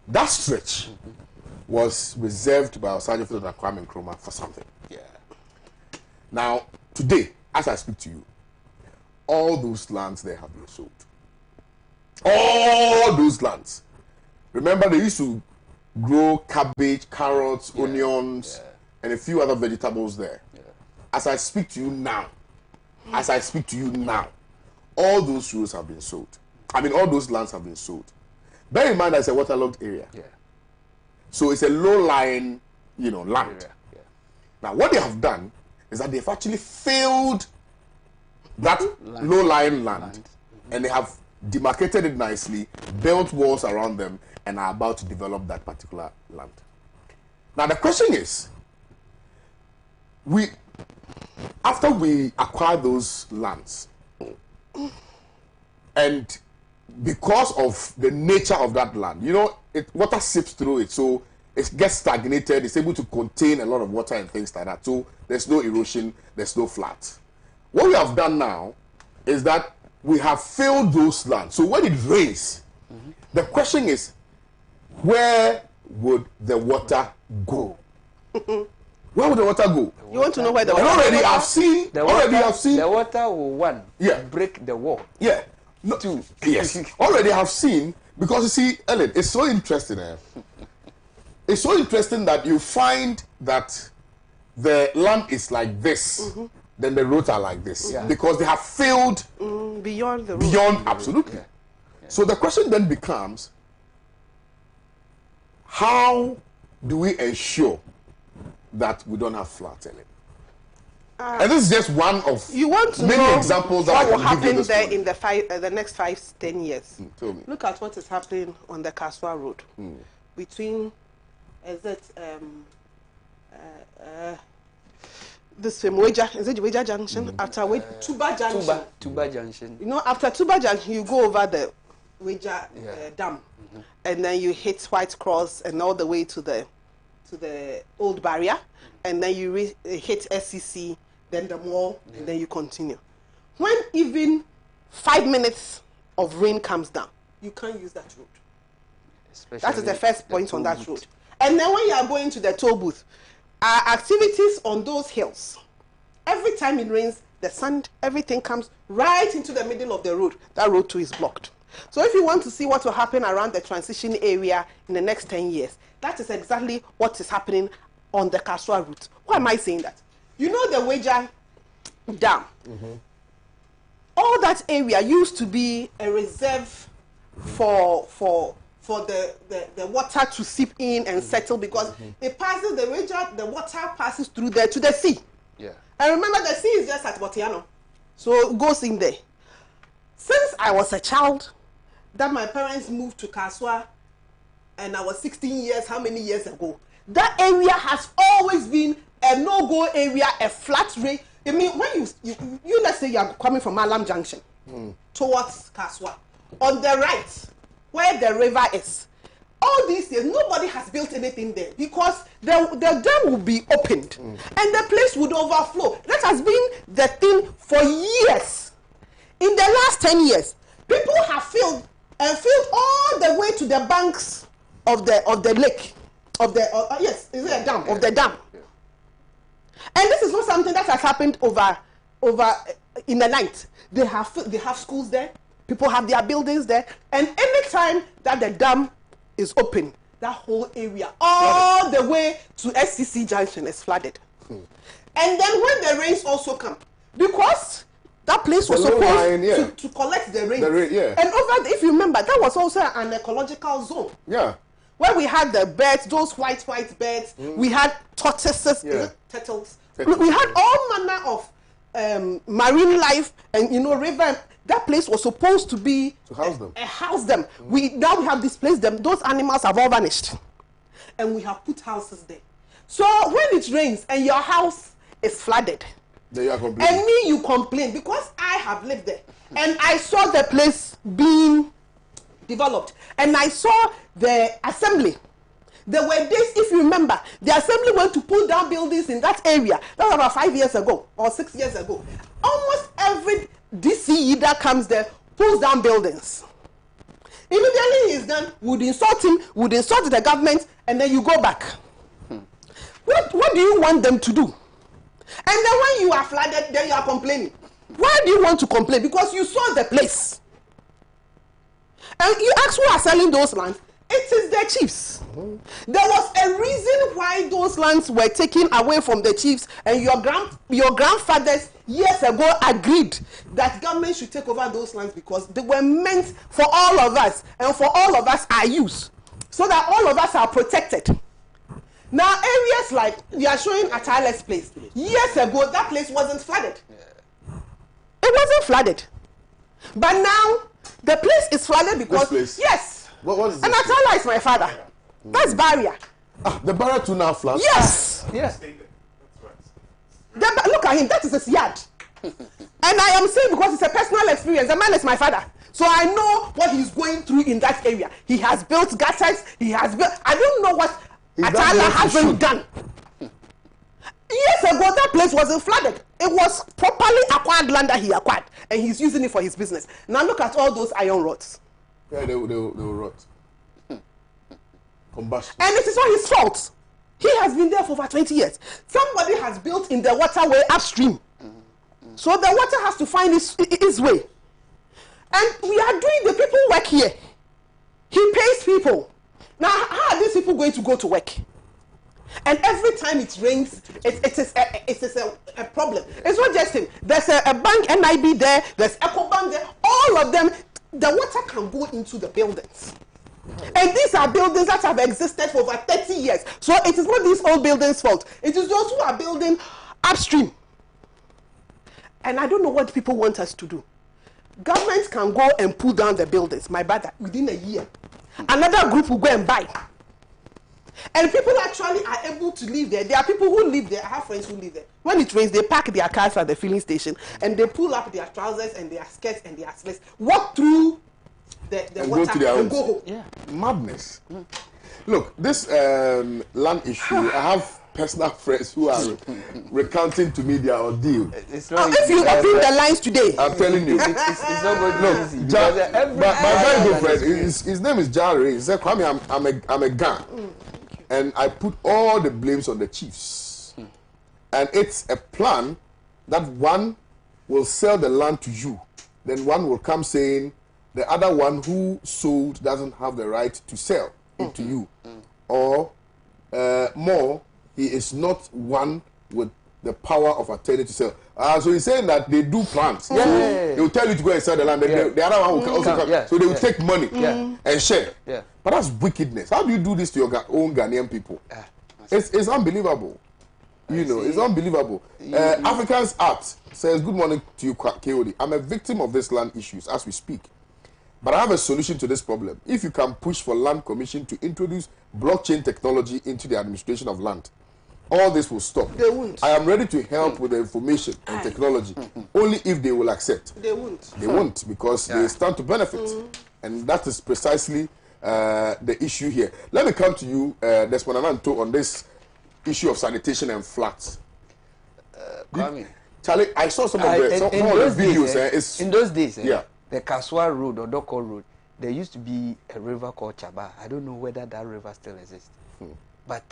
A: That stretch was reserved by our Sergeant Field Kwame Nkrumah for something. Yeah. Now, today, as I speak to you, all those lands there have been sold. All those lands. Remember, they used to grow cabbage, carrots, onions, and a few other vegetables there. Yeah. As I speak to you now, all those roads have been sold. All those lands have been sold. Bear in mind that it's a waterlogged area. Yeah. So it's a low-lying, land. Yeah. Now, what they have done is that they've actually filled that low-lying land, and they have demarcated it nicely, built walls around them, and are about to develop that particular land. Now, the question is, after we acquire those lands, and because of the nature of that land, water seeps through it, so it gets stagnated, it's able to contain a lot of water and things like that, so there's no erosion, there's no floods. What we have done now is that we have filled those lands. So when it rains, the question is, where would the water go? Where would the water go?
B: You want to know where the water
A: go?
B: Already
A: I've seen.
C: The water will break the wall.
A: Yeah. No, two. Yes. Already have seen, because you see, Ellen, it's so interesting. It's so interesting that you find that the land is like this, then the roads are like this, because they have filled
B: beyond the road.
A: Beyond, absolutely. Yeah. Yeah. So the question then becomes, how do we ensure that we don't have floods, Ellen? And this is just one of
B: You want to
A: many
B: know
A: examples that
B: what
A: I
B: will
A: can give you
B: happen
A: this
B: there
A: morning.
B: in the next 5-10 years?
A: Tell me.
B: Look at what is happening on the Kaswa Road between this Weja, is it Weja Junction? After Tuba Junction.
C: Tuba Junction.
B: You know, after Tuba Junction, you go over the Weja Dam, and then you hit White Cross and all the way to the old barrier, and then you hit SCC, then the mall, and then you continue. When even 5 minutes of rain comes down, you can't use that road.
C: Especially
B: That is the first point on that road. And then when you are going to the toll booth, activities on those hills, every time it rains, the sand, everything comes right into the middle of the road. That road too is blocked. So if you want to see what will happen around the transition area in the next 10 years, that is exactly what is happening on the Kaswa route. Why am I saying that? You know the Weja Dam? All that area used to be a reserve for the water to seep in and settle, because it passes the Weja, the water passes through there to the sea.
C: Yeah.
B: And remember, the sea is just at Botiano. So it goes in there. Since I was a child, that my parents moved to Kaswa, and I was 16 years, how many years ago? That area has always been a no-go area, a flat rate. I mean, when you let's say you are coming from Alam Junction towards Kaswa, on the right, where the river is, all these years, nobody has built anything there, because the dam will be opened and the place would overflow. That has been the thing for years. In the last 10 years, people have filled all the way to the banks of the lake, yes, is it a dam? Of the dam.
C: Yeah.
B: And this is not something that has happened over in the night. They have schools there. People have their buildings there. And anytime that the dam is open, that whole area, all the way to SCC Junction, is flooded. And then when the rains also come, because that place was supposed to collect the rain. And if you remember, that was also an ecological zone.
A: Yeah.
B: Where we had the birds, those white birds, we had tortoises, turtles. We had all manner of marine life, and river. That place was supposed to be
A: to house them.
B: House them. Now we have displaced them. Those animals have all vanished, and we have put houses there. So when it rains and your house is flooded,
A: then you are complaining.
B: and you complain, because I have lived there and I saw the place being developed, and I saw the assembly. There were days, if you remember, the assembly went to pull down buildings in that area. That was about 5 years ago or 6 years ago. Almost every DCE that comes there pulls down buildings. Immediately he's done, would insult him, would insult the government, and then you go back. What do you want them to do? And then when you are flooded, then you are complaining. Why do you want to complain? Because you saw the place. And you ask who are selling those lands. It is the chiefs. There was a reason why those lands were taken away from the chiefs, and your grandfathers years ago agreed that government should take over those lands, because they were meant for all of us, and for all of us are used, so that all of us are protected. Now areas like we are showing at Tyler's place, years ago that place wasn't flooded. It wasn't flooded, but now the place is flooded because yes.
A: What is
B: and Atala is my father. That's barrier.
A: The barrier too now floods.
B: Yes.
C: Yes.
B: Look at him. That is his yard. And I am saying, because it's a personal experience. The man is my father, so I know what he's going through in that area. He has built gutters. He has built. I don't know what Atala hasn't done. Years ago, that place wasn't flooded. It was properly acquired land that he acquired, and he's using it for his business. Now look at all those iron rods.
A: Yeah, they will rot. Combustion.
B: And it is not his fault. He has been there for over 20 years. Somebody has built in the waterway upstream. So the water has to find its way. And we are doing the people work here. He pays people. Now, how are these people going to go to work? And every time it rains, it is a problem. It's not just him. There's a bank, NIB there. There's EcoBank there. All of them. The water can go into the buildings. And these are buildings that have existed for over 30 years. So it is not these old buildings' fault. It is those who are building upstream. And I don't know what people want us to do. Governments can go and pull down the buildings, my brother, within a year. Another group will go and buy. And people actually are able to live there. There are people who live there. I have friends who live there. When it rains, they park their cars at the filling station and they pull up their trousers and their skirts and their slacks, walk through the water and go home.
A: Yeah. Madness. Look, this land issue, I have personal friends who are recounting to me their ordeal.
C: It's not
B: If you open the lines today,
A: I'm telling you.
C: it's not going to be easy.
A: My very good friend, his name is Jare. He said, Kwame, I'm a Gan. And I put all the blames on the chiefs. And it's a plan that one will sell the land to you. Then one will come saying the other one who sold doesn't have the right to sell it to you. Or more, he is not one with the power of attorney to sell. So he's saying that they do plans.
C: Yeah.
A: So they will tell you to go and sell the land. Then the other one will also come.
C: Yeah.
A: So they will take money and share.
C: Yeah.
A: But that's wickedness. How do you do this to your own Ghanaian people? It's unbelievable. You know, it's unbelievable. Africans Act says, good morning to you, KOD. I'm a victim of this land issues as we speak. But I have a solution to this problem. If you can push for Land Commission to introduce blockchain technology into the administration of land, all this will stop.
B: They won't.
A: I am ready to help with the information and technology, only if they will accept.
B: they won't.
A: They won't, because they stand to benefit. And that is precisely the issue here. Let me come to you, Desmond Ananto, on this issue of sanitation and flats.
C: Kwame,
A: Charlie, I saw some of the videos.
C: in those days,
A: yeah.
C: the Kaswa Road or Doko Road, there used to be a river called Chaba. I don't know whether that river still exists. But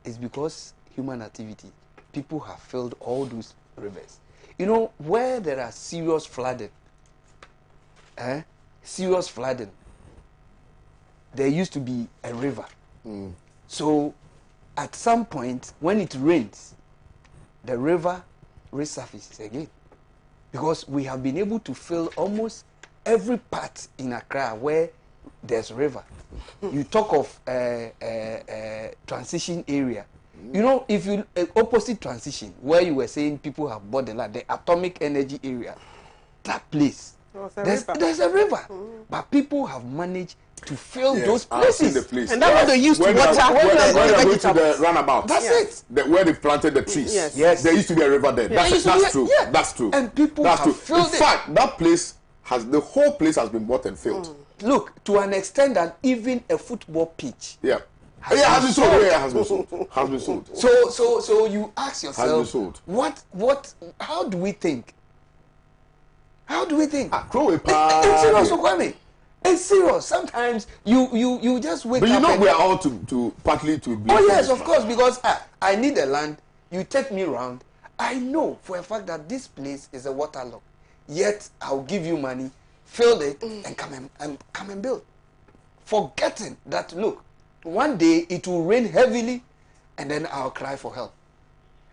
C: it's because human activity, people have filled all those rivers. You know, where there are serious flooding, there used to be a river. So at some point, when it rains, the river resurfaces again. Because we have been able to fill almost every part in Accra where there's a river. You talk of transition area. You know, if you opposite transition, where you were saying people have bought the land, the atomic energy area, that place, there's a river. But people have managed to fill those places.
B: And that's what they used to water
A: when they go to the runabout.
C: That's it.
A: Where they planted the trees.
B: Yes.
A: There used to be a river there. That's true.
C: Yeah.
A: That's true.
C: And people
A: that's
C: have
A: true.
C: filled
A: In fact, that place the whole place has been bought and filled.
C: Look, to an extent that even a football pitch
A: has been sold.
C: So you ask yourself,
A: Has been sold.
C: how do we think? How do we think?
A: It's
C: serious, Kwame. It's serious. Sometimes you just wake up.
A: But you know we are all to partly to blame.
C: Oh yes, of course, because I need the land. You take me around. I know for a fact that this place is a waterlogged. Yet I'll give you money, fill it, and come and build. Forgetting that, look, one day it will rain heavily, and then I'll cry for help.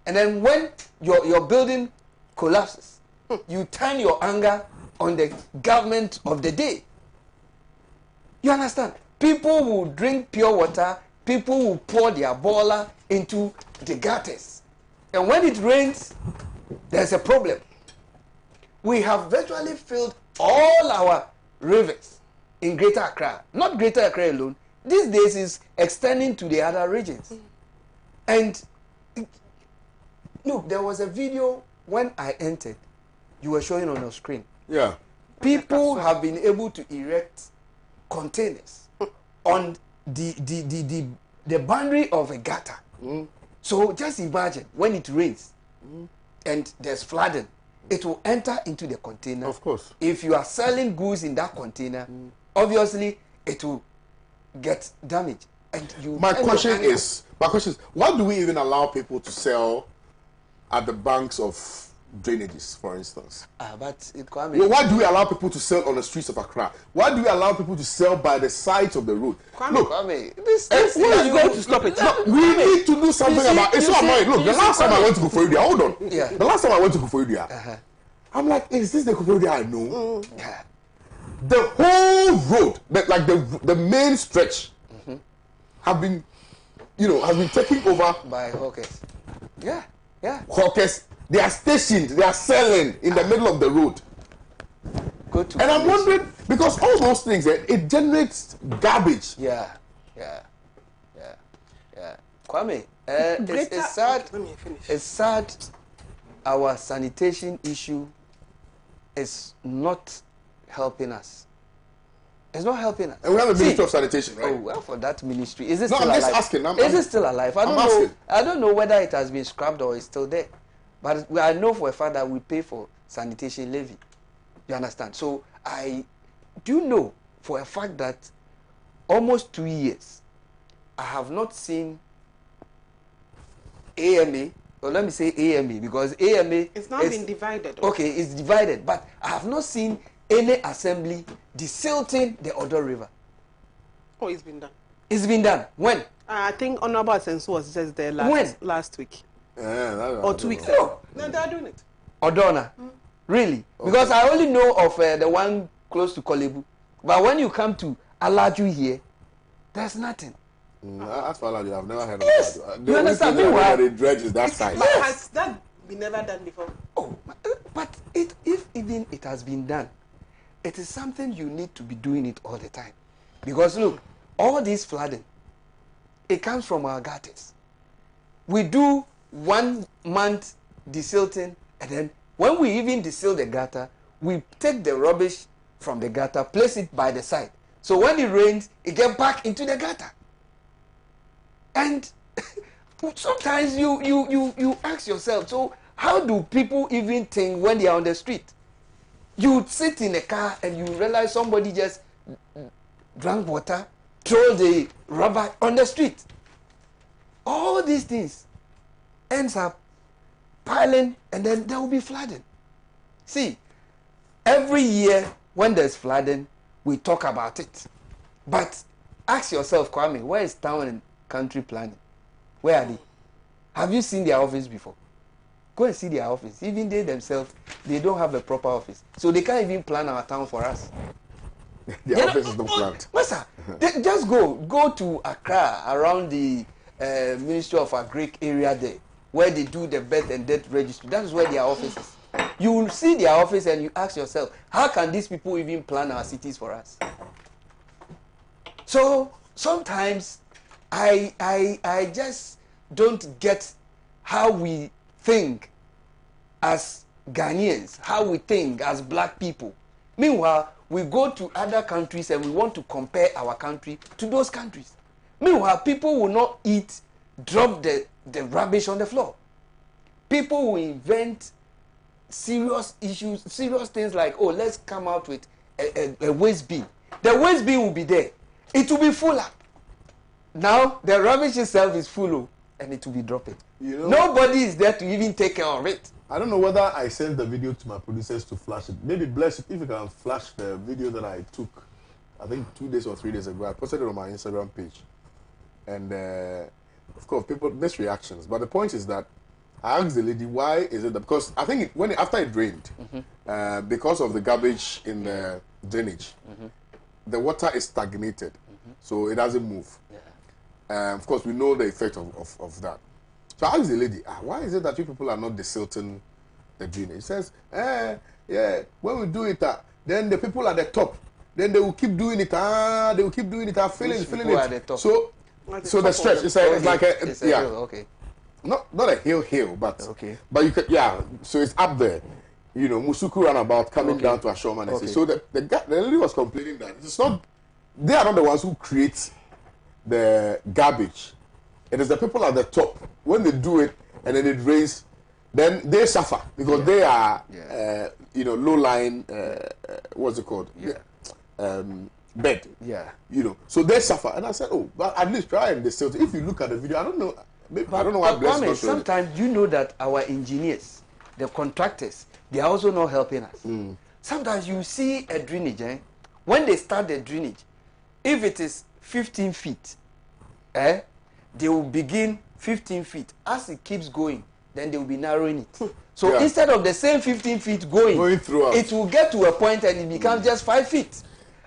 C: And then when your building collapses, you turn your anger on the government of the day. You understand? People will drink pure water. People will pour their boiler into the gutters. And when it rains, there's a problem. We have virtually filled all our rivers in Greater Accra. Not Greater Accra alone. These days is extending to the other regions. And look, there was a video when I entered. You were showing on your screen.
A: Yeah.
C: People have been able to erect containers on the boundary of a gutter. So just imagine when it rains and there's flooding, it will enter into the container.
A: Of course.
C: If you are selling goods in that container, obviously it will get damaged. And
A: my question is, why do we even allow people to sell at the banks of drainages, for instance?
C: But it
A: why do we allow people to sell on the streets of Accra? Why do we allow people to sell by the sides of the road? Look,
B: this is going to stop it.
A: We need to do something about it. It's so annoying. Look, the last time I went to Kufuorua, hold on. The last time I went to Kufuorua, I'm like, is this the Kufuorua I know? The whole road, the main stretch, have been taken over
C: by hawkers. Yeah.
A: Hawkers. They are stationed, they are selling in the middle of the road.
C: Go to
A: And I'm wondering, because all those things, it generates garbage.
C: Yeah. Kwame, it's sad.
B: Let me finish.
C: It's sad. Our sanitation issue is not helping us. It's not helping us.
A: And we have a ministry of sanitation, right?
C: Oh, well, for that ministry, is it
A: No,
C: still
A: I'm
C: alive?
A: just asking.
C: Is it still alive? I don't know.
A: asking.
C: I don't know whether it has been scrapped or it's still there. But I know for a fact that we pay for sanitation levy. You understand? So I do know for a fact that almost 2 years, I have not seen AMA, or let me say AMA, because AMA
B: It's not been divided.
C: Okay, it's divided, but I have not seen any assembly desilting the Odo River.
B: Oh, it's been done.
C: It's been done. When?
B: I think Honorable Danso was just there last week. Or 2 weeks ago. No, they are doing it.
C: Odona. Really? Okay. Because I only know of the one close to Kolebu. But when you come to Alaju here, there's nothing.
A: As for Alaju, I've never heard
C: Yes.
A: of that.
C: You understand me? Why?
A: The dredge is that side.
B: But has that been never done before?
C: Oh, but if even it has been done, it is something you need to be doing it all the time. Because look, all this flooding, it comes from our gutters. We do 1 month desilting, and then when we even desil the gutter, we take the rubbish from the gutter, place it by the side. So when it rains, it gets back into the gutter. And sometimes you ask yourself, so how do people even think when they are on the street? You sit in a car and you realize somebody just drank water, throw the rubber on the street. All these things ends up piling, and then there will be flooding. See, every year when there's flooding, we talk about it. But ask yourself, Kwame, where is town and country planning? Where are they? Have you seen their office before? Go and see their office. Even they themselves, they don't have a proper office. So they can't even plan our town for us.
A: The office is not planned.
C: Master, just go to Accra, around the Ministry of Agric area there, where they do the birth and death registry. That is where their office is. You will see their office and you ask yourself, how can these people even plan our cities for us? So sometimes I just don't get how we think as Ghanaians, how we think as black people. Meanwhile, we go to other countries and we want to compare our country to those countries. Meanwhile, people will not drop the rubbish on the floor. People will invent serious issues, serious things like, oh, let's come out with a waste bin. The waste bin will be there. It will be full up. Now, the rubbish itself is full, and it will be dropping. You know, nobody is there to even take care of it.
A: I don't know whether I sent the video to my producers to flash it. Maybe bless it if you can flash the video that I took, I think 2 days or 3 days ago. I posted it on my Instagram page. And of course, people miss reactions. But the point is that I asked the lady, why is it that? Because I think after it rained, because of the garbage in the drainage, the water is stagnated. So it doesn't move. Yeah. Of course, we know the effect of that. So I asked the lady, why is it that you people are not desilting the drainage? She says, yeah, when we do it, then the people at the top, then they will keep doing it, they will keep doing it, filling it.
C: At the top?
A: So the stretch, it's like a
C: hill, okay.
A: Not a hill, but
C: okay.
A: But you could, so it's up there. You know, Musuku runabout coming down to Ashoma. Okay. So the lady was complaining that it's not, they are not the ones who create the garbage. It is the people at the top. When they do it and then it rains, then they suffer because they are, low lying. What's it called? Bed.
C: Yeah.
A: You know, so they suffer. And I said, but at least try and distill. If you look at the video, I don't know. I don't know why.
C: Kwame, sometimes you know that our engineers, the contractors, they are also not helping us. Sometimes you see a drainage. When they start the drainage, if it is 15 feet, they will begin 15 feet. As it keeps going, then they will be narrowing it. So instead of the same 15 feet going throughout, it will get to a point and it becomes just 5 feet.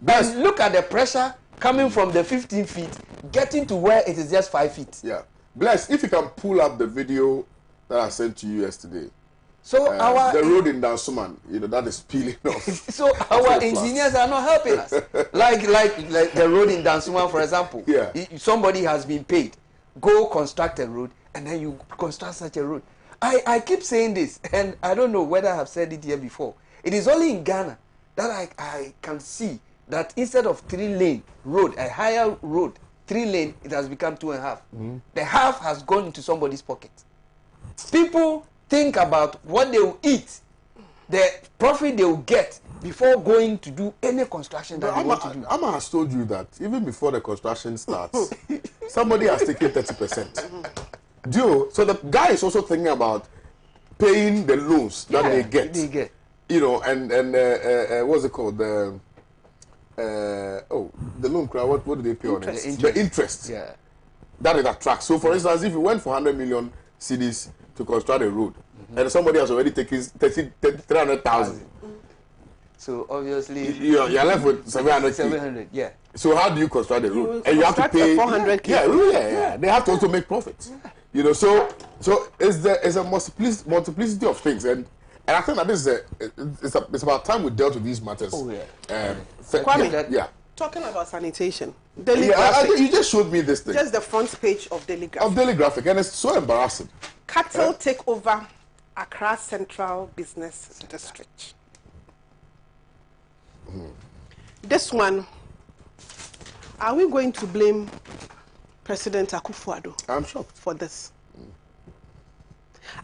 C: And look at the pressure coming from the 15 feet, getting to where it is just 5 feet.
A: Yeah. Bless, if you can pull up the video that I sent to you yesterday,
C: So
A: the road in Danso, that is peeling off.
C: So our engineers are not helping us. like the road in Danso, for example.
A: Yeah.
C: Somebody has been paid. Go construct a road, and then you construct such a road. I keep saying this, and I don't know whether I have said it here before. It is only in Ghana that I can see that instead of 3-lane road, a higher road, 3-lane, it has become 2.5. The half has gone into somebody's pocket. People think about what they will eat, the profit they will get before going to do any construction that they want to do.
A: Amma has told you that even before the construction starts, somebody has taken 30%. So the guy is also thinking about paying the loans that they get. And what's it called? The loan crowd. What do they pay on it? The interest.
C: Yeah.
A: That it attracts. So, for instance, if you went for 100 million cedis to construct a road, and somebody has already taken 300,000.
C: So obviously
A: you're left with 700.
C: 700, yeah.
A: So how do you construct a road? And you have to pay
B: 400K.
A: Yeah. They have to also make profits. So it's a multiplicity of things, and I think that this is it's about time we dealt with these matters.
C: Oh yeah.
B: Kwame, talking about sanitation, Daily Graphic.
A: You just showed me this thing.
B: Just the front page of Daily Graphic.
A: Of Daily Graphic, and it's so embarrassing.
B: Cattle take over Accra Central Business District. This one, are we going to blame President Akufo-Addo?
A: I'm shocked
B: for this.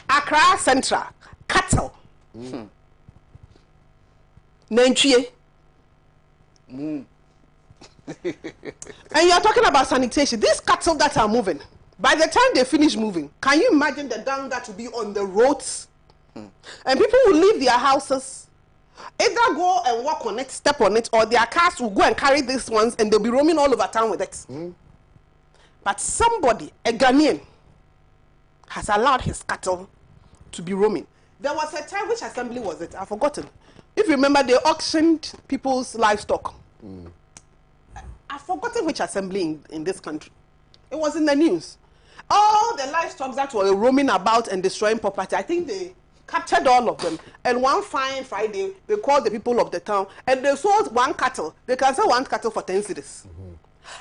B: Accra Central, cattle. Nentwie. And you're talking about sanitation. These cattle that are moving, by the time they finish moving, can you imagine the dung that will be on the roads? And people will leave their houses, either go and walk on it, step on it, or their cars will go and carry these ones and they'll be roaming all over town with it. But somebody, a Ghanaian, has allowed his cattle to be roaming. There was a time, which assembly was it? I've forgotten. If you remember, they auctioned people's livestock. I've forgotten which assembly in this country. It was in the news. All the livestock that were roaming about and destroying property, I think they captured all of them. And one fine Friday, they called the people of the town and they sold one cattle. They can sell one cattle for 10 cedis.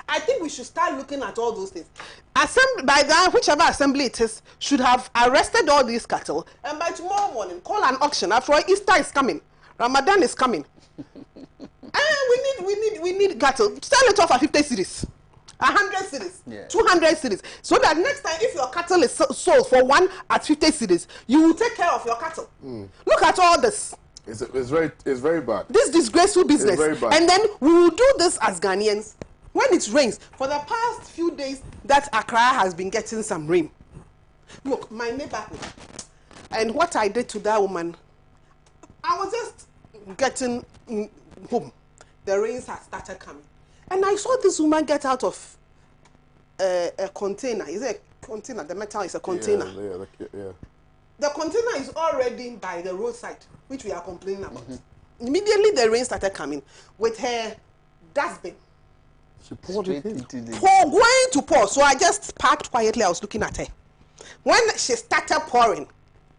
B: I think we should start looking at all those things. By then, whichever assembly it is, should have arrested all these cattle, and by tomorrow morning, call an auction. After all, Easter is coming, Ramadan is coming. We need cattle. Sell it off at 50 cedis, 100 cedis, 200 cedis, so that next time, if your cattle is sold for one at 50 cedis, you will take care of your cattle. Look at all this.
A: It's very bad.
B: This disgraceful business.
A: It's very bad.
B: And then we will do this as Ghanaians. When it rains, for the past few days, that Accra has been getting some rain. Look, my neighborhood, and what I did to that woman, I was just getting home. The rains had started coming. And I saw this woman get out of a container. Is it a container? The metal is a container.
A: Yeah.
B: The container is already by the roadside, which we are complaining about. Immediately the rain started coming with her dustbin.
A: She poured it in.
B: Going to pour. So I just parked quietly. I was looking at her. When she started pouring,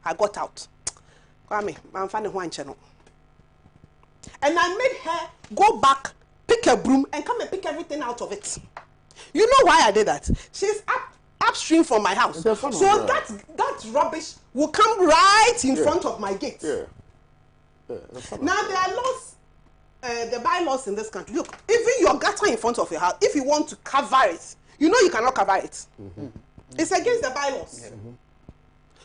B: I got out. Kwame, I'm finding one channel. And I made her go back, pick a broom, and come and pick everything out of it. You know why I did that? She's upstream from my house. So that rubbish will come right in front of my gate. Now there are laws. The bylaws in this country. Look, even your gutter in front of your house, if you want to cover it, you know you cannot cover it. It's against the bylaws.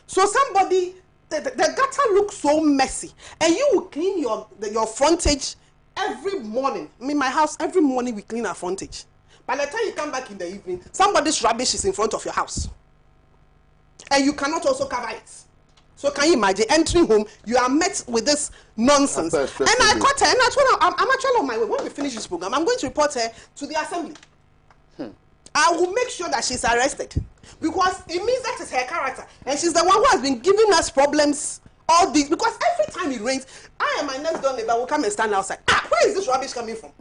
B: So somebody, the gutter looks so messy, and you will clean your frontage every morning. I mean, my house, every morning we clean our frontage. By the time you come back in the evening, somebody's rubbish is in front of your house, and you cannot also cover it. So can you imagine entering home, you are met with this nonsense. And I caught her, and that's what I'm actually on my way. When we finish this program, I'm going to report her to the assembly. I will make sure that she's arrested, because it means that is her character, and she's the one who has been giving us problems all these. Because every time it rains, I and my next door neighbor will come and stand outside. Where is this rubbish coming from?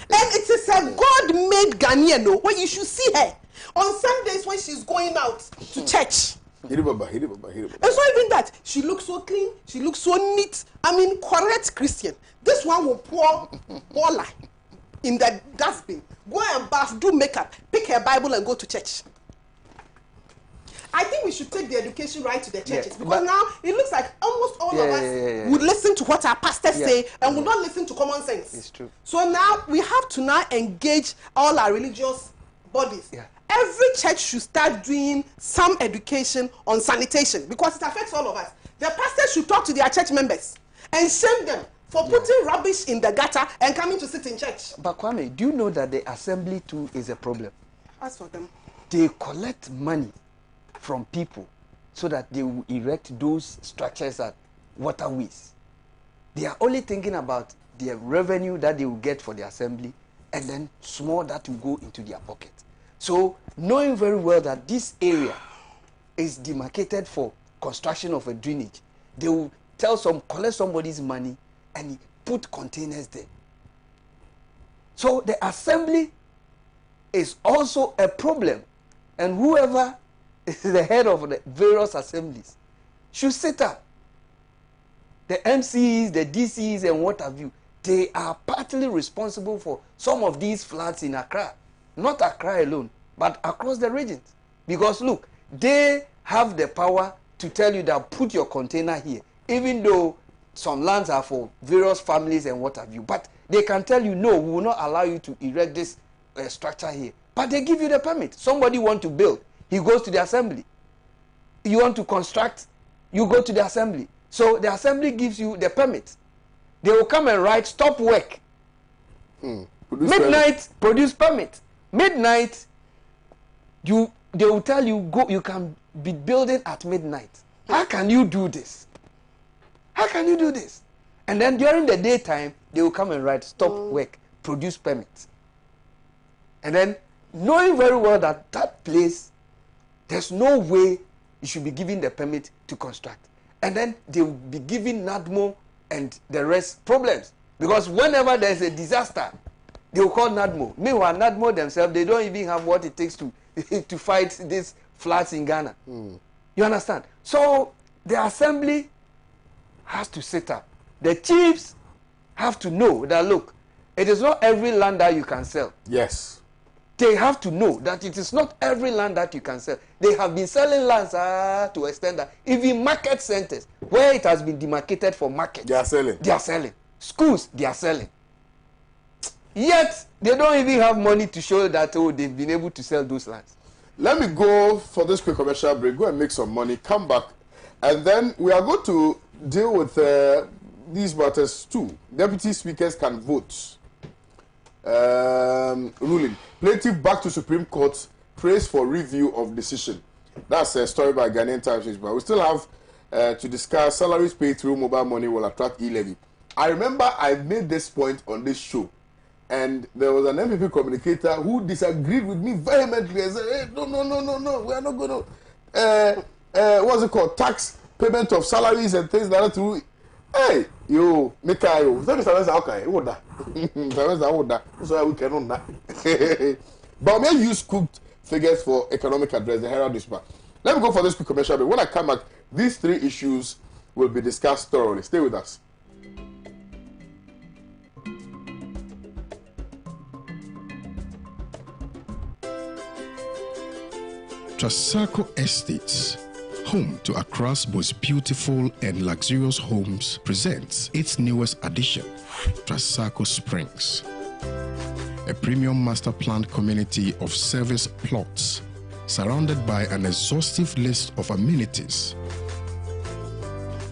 B: And it is a God-made Ghanaian, no? When you should see her on Sundays when she's going out to church,
A: Hiribaba, Hiribaba, Hiribaba.
B: It's not even that. She looks so clean. She looks so neat. I mean, correct Christian. This one will pour water in the dustbin. Go and bath, do makeup, pick her Bible and go to church. I think we should take the education right to the churches, because now it looks like almost all of us would listen to what our pastors say and would not listen to common sense.
C: It's true.
B: So now we have to now engage all our religious bodies.
C: Yeah.
B: Every church should start doing some education on sanitation, because it affects all of us. The pastors should talk to their church members and shame them for putting rubbish in the gutter and coming to sit in church.
C: But Kwame, do you know that the assembly too is a problem?
B: As for them,
C: They collect money from people so that they will erect those structures at waterways. They are only thinking about the revenue that they will get for the assembly, and then small that will go into their pocket. So, knowing very well that this area is demarcated for construction of a drainage, they will collect somebody's money and put containers there. So the assembly is also a problem, and whoever is the head of the various assemblies should sit up. The MCs, the DCs, and what have you, they are partly responsible for some of these floods in Accra. Not Accra alone, but across the regions. Because look, they have the power to tell you that put your container here, even though some lands are for various families and what have you. But they can tell you, no, we will not allow you to erect this structure here. But they give you the permit. Somebody want to build, he goes to the assembly. You want to construct, you go to the assembly. So the assembly gives you the permit. They will come and write, stop work. Midnight, produce permit. Midnight, they will tell you, go. You can be building at midnight. How can you do this? How can you do this? And then during the daytime, they will come and write, stop work, produce permit. And then, knowing very well that that place, there's no way you should be given the permit to construct. And then they will be giving NADMO and the rest problems. Because whenever there's a disaster, they will call NADMO. Meanwhile, NADMO themselves, they don't even have what it takes to fight these floods in Ghana. You understand? So the assembly has to sit up. The chiefs have to know that, look, it is not every land that you can sell.
A: Yes.
C: They have to know that it is not every land that you can sell. They have been selling lands to extend that. Even market centers, where it has been demarcated for market,
A: They are selling.
C: They are selling. Schools, they are selling. Yet, they don't even have money to show that, oh, they've been able to sell those lands.
A: Let me go for this quick commercial break, go and make some money, come back, and then we are going to deal with these matters too. Deputy speakers can vote. Ruling. Plaintiff back to Supreme Court, prays for review of decision. That's a story by Ghanaian Times. But we still have to discuss salaries paid through mobile money will attract e-levy. I remember I made this point on this show, and there was an MPP communicator who disagreed with me vehemently and said, hey, no, we are not going to, what's it called, tax payment of salaries and things like that through. Hey, yo, Mikayo, that is okay. What that? So we cannot that. But may use cooked figures for economic address, the Herald newspaper. Let me go for this quick commercial break. When I come back, these three issues will be discussed thoroughly. Stay with us.
D: Trasacco Estates, home to Accra's most beautiful and luxurious homes, presents its newest addition, Trasacco Springs, a premium master planned community of service plots surrounded by an exhaustive list of amenities.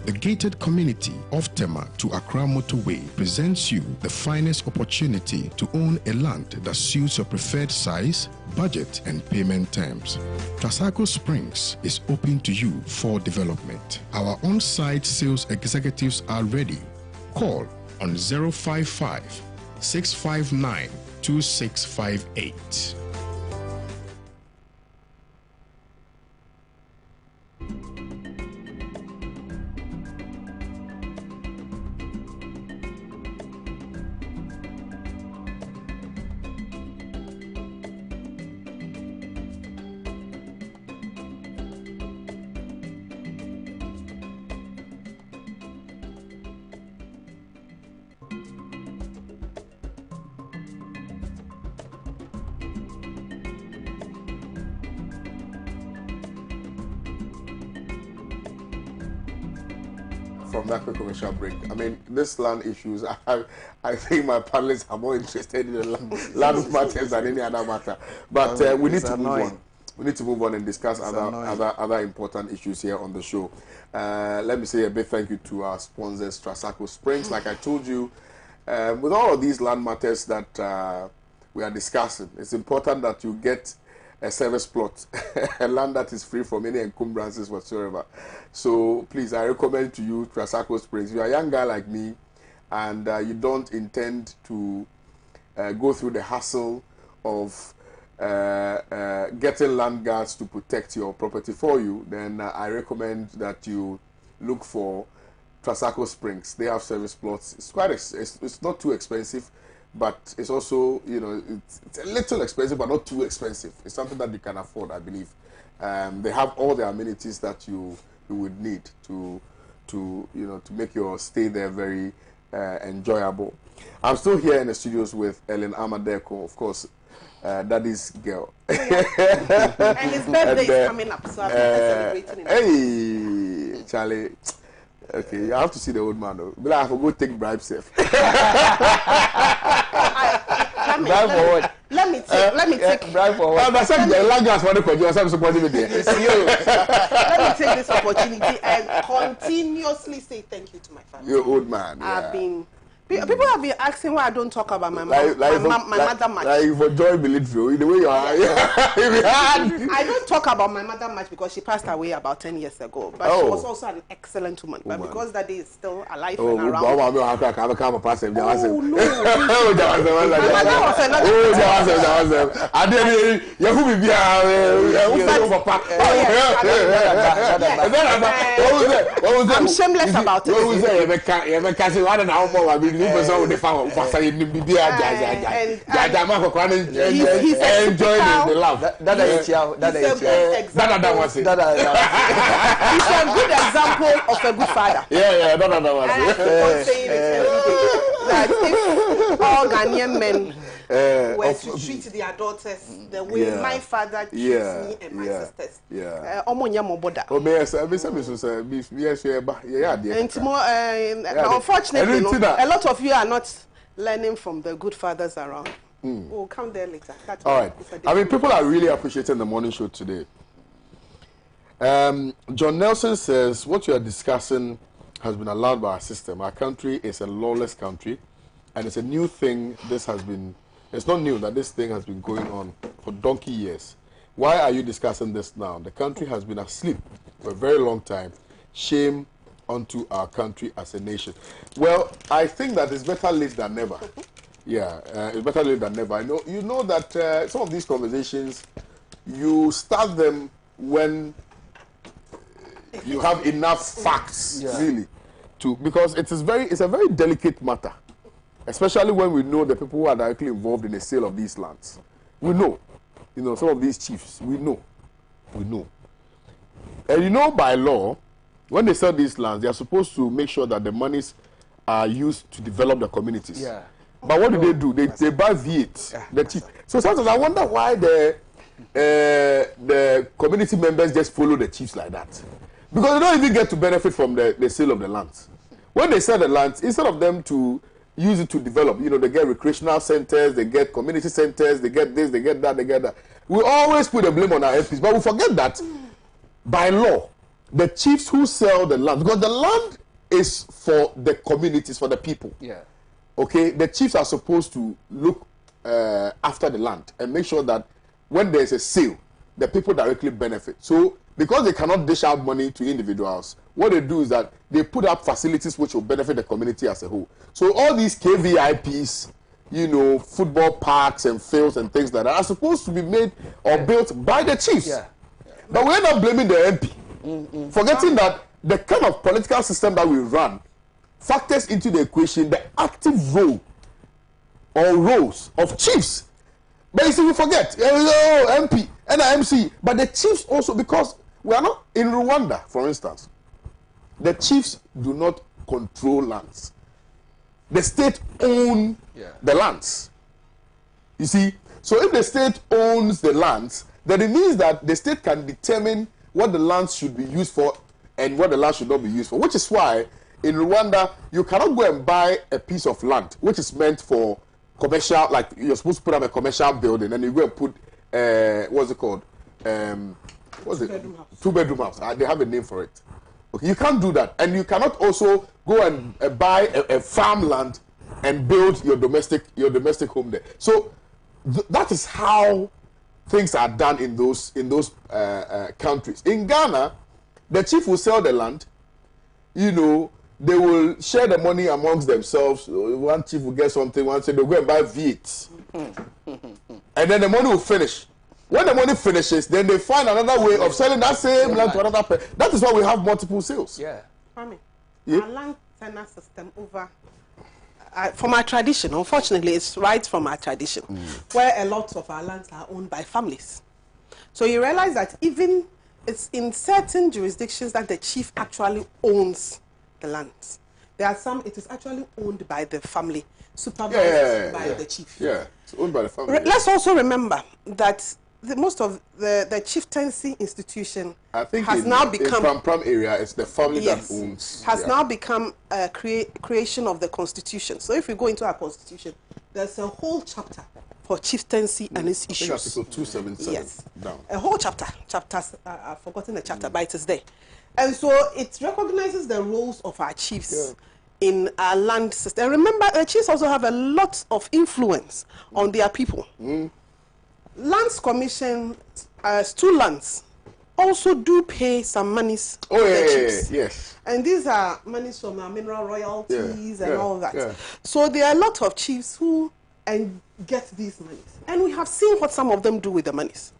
D: The gated community of Tema to Accra Motorway presents you the finest opportunity to own a land that suits your preferred size, budget, and payment terms. Trasacco Springs is open to you for development. Our on-site sales executives are ready. Call on 055 659 2658.
A: from that quick commercial break. I mean, this land issues, I think my panelists are more interested in the land matters than any other matter. But we need to move on. We need to move on and discuss other important issues here on the show. Let me say a big thank you to our sponsors, Trasaco Springs. Like I told you, with all of these land matters that we are discussing, it's important that you get a service plot, a land that is free from any encumbrances whatsoever. So please, I recommend to you Trasaco Springs. If you are a young guy like me and you don't intend to go through the hassle of getting land guards to protect your property for you, then I recommend that you look for Trasaco Springs. They have service plots. It's quite it's not too expensive, but it's also, you know, it's a little expensive, but not too expensive. It's something that you can afford, I believe. They have all the amenities that you would need to make your stay there very enjoyable. I'm still here in the studios with Ellen Amadeko, of course, Daddy's girl.
B: And his birthday is coming up, so I'll be celebrating it.
A: Hey, Charlie. Okay, you have to see the old man though. But I have to go take bribes safe.
C: Bribe for what?
B: Let me take.
C: Bribe for what?
A: That's why the language for the conjugal. I'm supporting it there.
B: Let me take this opportunity and continuously say thank you to my family.
A: You're old man. Yeah.
B: People have been asking why I don't talk about my mom, my mother much.
A: Like for joy military, the way you are.
B: I don't talk about my mother much because she passed away about 10 years ago. But she was also an excellent woman. But because that day is still alive and around. Oh, no. My mother was another. I'm shameless about it. He's enjoying the love. He's a good example of a good father.
A: Yeah,
B: I'm saying it every day. That if all Ghanaian men were to treat their daughters the way my father treats me and my sisters. Unfortunately, a lot of you are not learning from the good fathers around. We'll come there later.
A: All right. I mean, people are really appreciating the morning show today. John Nelson says, what you are discussing has been allowed by our system. Our country is a lawless country, and it's a new thing. It's not new that this thing has been going on for donkey years. Why are you discussing this now? The country has been asleep for a very long time. Shame onto our country as a nation. Well, I think that it's better late than never. Yeah, it's better late than never. You know that some of these conversations, you start them when you have enough facts, really, because it's a very delicate matter, especially when we know the people who are directly involved in the sale of these lands. We know, some of these chiefs. We know, and by law, when they sell these lands, they are supposed to make sure that the monies are used to develop the communities. Yeah. But what do? They buy V8, the chief. So sometimes I wonder why the community members just follow the chiefs like that. Because they don't even get to benefit from the sale of the lands. When they sell the lands, instead of them to use it to develop, they get recreational centers, they get community centers, they get this, they get that, they get that. We always put the blame on our MPs, but we forget that by law, the chiefs who sell the land, because the land is for the communities, for the people. Yeah. Okay, the chiefs are supposed to look after the land and make sure that when there's a sale, the people directly benefit. So, because they cannot dish out money to individuals, what they do is that they put up facilities which will benefit the community as a whole. So, all these KVIPs, football parks and fields and things like that are supposed to be made or built by the chiefs. Yeah. But we're not blaming the MP. Forgetting that the kind of political system that we run factors into the equation the active role or roles of chiefs. But you see, we forget, MP, NIMC, but the chiefs also, because we are not in Rwanda, for instance, the chiefs do not control lands. The state owns the lands. You see, so if the state owns the lands, then it means that the state can determine what the lands should be used for and what the land should not be used for, which is why in Rwanda, you cannot go and buy a piece of land which is meant for commercial, like you're supposed to put up a commercial building, and you go and put what's it called?
B: Two-bedroom house.
A: Two-bedroom house. They have a name for it. Okay, you can't do that, and you cannot also go and buy a farmland and build your domestic home there. So that is how things are done in those countries. In Ghana, the chief will sell the land. You know, they will share the money amongst themselves. One chief will get something, one say they'll go and buy V8. And then the money will finish. When the money finishes, then they find another way of selling that same land to another person. That is why we have multiple sales.
C: Yeah.
B: Kwame,
A: Yeah.
B: our land tenure system over from our tradition, unfortunately, it's right from our tradition, where a lot of our lands are owned by families. So you realize that even it's in certain jurisdictions that the chief actually owns the lands. There are some, it is actually owned by the family, supervised by the chief.
A: Yeah, it's owned by the family.
B: Let's also remember that most of the chieftaincy institution
A: I think
B: has now become
A: in Pram area, it's the family that owns.
B: has now become a creation of the constitution. So if we go into our constitution, there's a whole chapter for chieftaincy and its issues.
A: Article 277.
B: Yes,
A: Down.
B: a whole chapter. Chapters I've forgotten the chapter, but it is there, and so it recognizes the roles of our chiefs in our land system. And remember, the chiefs also have a lot of influence on their people. Lands Commission, two lands, also do pay some monies to the chiefs.
A: Yes.
B: And these are monies from our mineral royalties and all that.
A: Yeah.
B: So there are a lot of chiefs who get these monies. And we have seen what some of them do with the monies.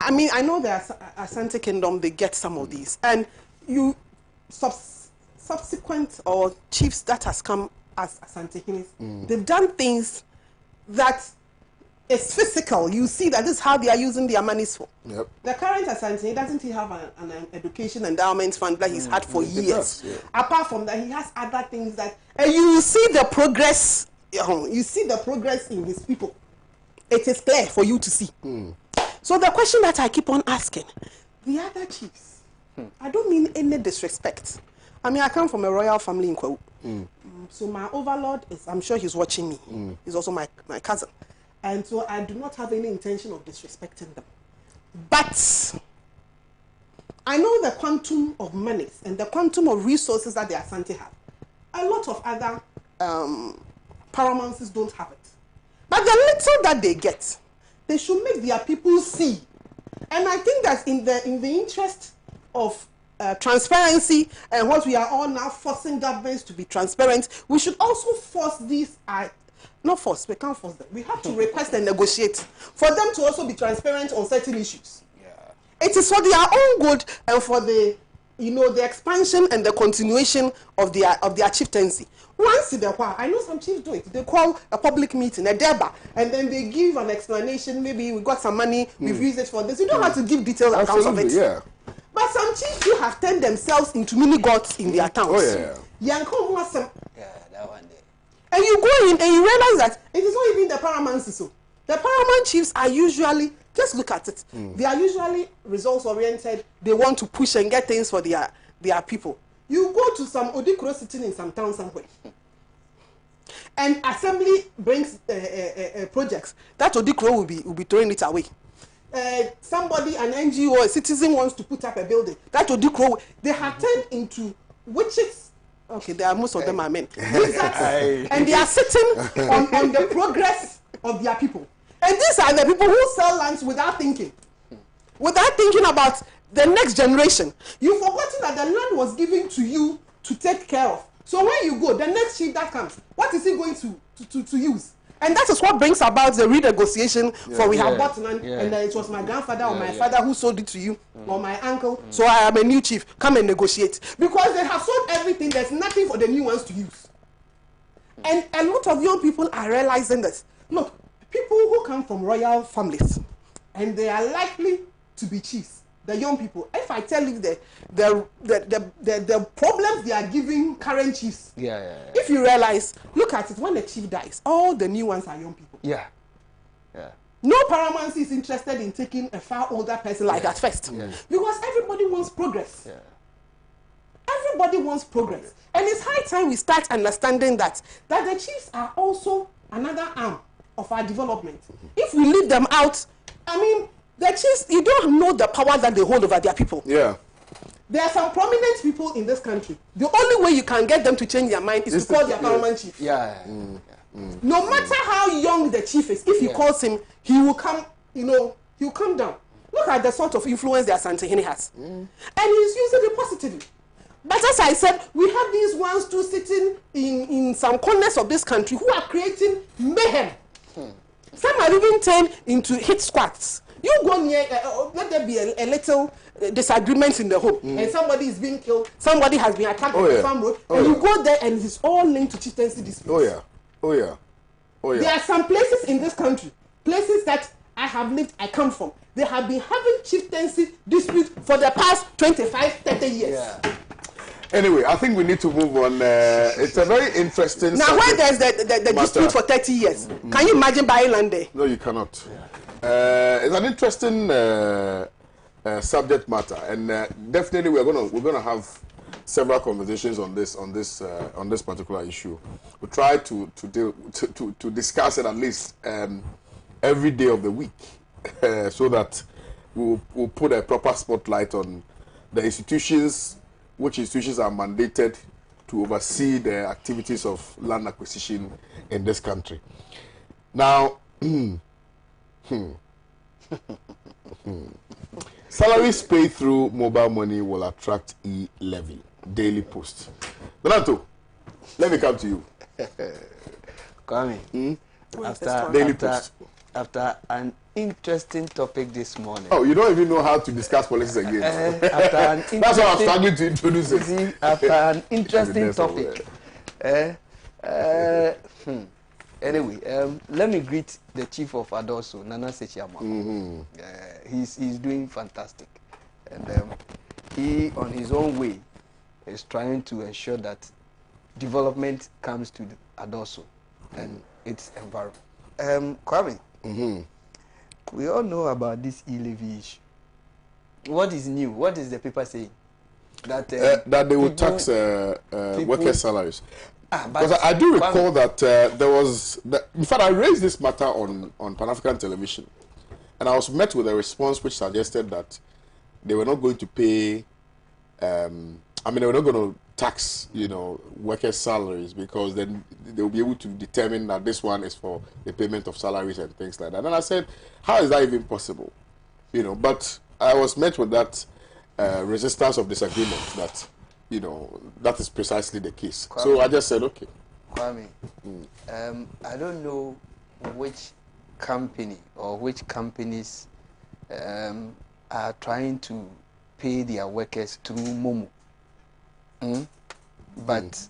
B: I mean, I know there are Asante Kingdom, they get some of these. And you, subsequent or chiefs that has come as Asante Kingdoms, they've done things that is physical. You see that this is how they are using their monies for.
A: Yep.
B: The current Asante, doesn't he have an education endowment fund that he's had for years?
A: Does, yeah.
B: Apart from that, he has other things that, and you see the progress. You see the progress in his people. It is clear for you to see. So the question that I keep on asking, the other chiefs, I don't mean any disrespect. I mean, I come from a royal family in Kwawu. So my overlord is, I'm sure he's watching me. He's also my cousin. And so I do not have any intention of disrespecting them. But I know the quantum of monies and the quantum of resources that the Asante have. A lot of other paramounts don't have it. But the little that they get, they should make their people see. And I think that in the interest of transparency and what we are all now forcing governments to be transparent, we should also force these. Not force, we can't force them. We have to request and negotiate for them to also be transparent on certain issues. It is for their own good and for the, the expansion and the continuation of their chieftaincy. Once in a while, I know some chiefs do it. They call a public meeting, a deba, and then they give an explanation. Maybe we got some money, we've used it for this. You don't have to give detailed accounts of it.
A: Yeah.
B: But some chiefs do have turned themselves into mini gods in their towns.
A: Oh yeah.
C: That one day.
B: And you go in and you realize that it is not even the paramount. So the paramount chiefs are usually, just look at it, they are usually results oriented. They want to push and get things for their people. You go to some Odikro sitting in some town somewhere, and assembly brings projects. That Odikro will be throwing it away. Somebody, an NGO, a citizen wants to put up a building. That Odikro, they have turned into witches. Okay, there are most of them are men. And they are sitting on the progress of their people. And these are the people who sell lands without thinking about the next generation. You've forgotten that the land was given to you to take care of. So when you go, the next chief that comes, what is he going to use? And that is what brings about the renegotiation for we have bought land and it was my grandfather or my father who sold it to you or my uncle. So I am a new chief. Come and negotiate. Because they have sold everything. There's nothing for the new ones to use. And a lot of young people are realizing this. Look, people who come from royal families and they are likely to be chiefs, the young people, if I tell you the problems they are giving current chiefs, if you realize, look at it, when the chief dies, all the new ones are young people. No paramount is interested in taking a far older person like at first. Because everybody wants progress. everybody wants progress. And it's high time we start understanding that the chiefs are also another arm of our development. If we leave them out, I mean, the chiefs, you don't know the power that they hold over their people.
A: Yeah.
B: There are some prominent people in this country. The only way you can get them to change their mind is to call their paramount chief.
C: Yeah.
B: No matter how young the chief is, if he calls him, he will come, he'll come down. Look at the sort of influence that Santehene has. And he's using it positively. But as I said, we have these ones too sitting in some corners of this country who are creating mayhem. Some are even turned into hit squads. You go near, let there be a little disagreement in the home, and somebody is being killed, somebody has been attacked on the farm road, and you go there and it's all linked to chieftaincy disputes. There are some places in this country, places that I have lived, I come from, they have been having chieftaincy disputes for the past 25, 30 years.
C: Yeah.
A: Anyway, I think we need to move on. It's a very interesting
B: now, when there's the dispute for 30 years, can you imagine buying land there?
A: No, you cannot. It's an interesting subject matter, and definitely we're gonna have several conversations on this particular issue. We'll try to discuss it at least every day of the week, so that we'll put a proper spotlight on the institutions. Which institutions are mandated to oversee the activities of land acquisition in this country. Now, salaries paid through mobile money will attract e-levy. Daily Post. Danso, let me come to you.
C: Kwame, after an interesting topic this morning.
A: Oh, you don't even know how to discuss politics again. That's why I'm struggling to introduce it.
C: See, after an interesting topic. Anyway, let me greet the chief of Danso, Nana Sechiama. He's doing fantastic. And he, on his own way, is trying to ensure that development comes to Danso and its environment. Kwame, we all know about this e-levy issue. What is new? What is the paper saying? That
A: they will tax workers' salaries. Because I do recall that there was... in fact, I raised this matter on Pan-African television. And I was met with a response which suggested that they were not going to pay... they were not going to tax, workers' salaries, because then they will be able to determine that this one is for the payment of salaries and things like that. And I said, how is that even possible? But I was met with that resistance of disagreement that, that is precisely the case. Kwame, so I just said, okay.
C: Kwame, I don't know which company or which companies are trying to pay their workers through Momo. But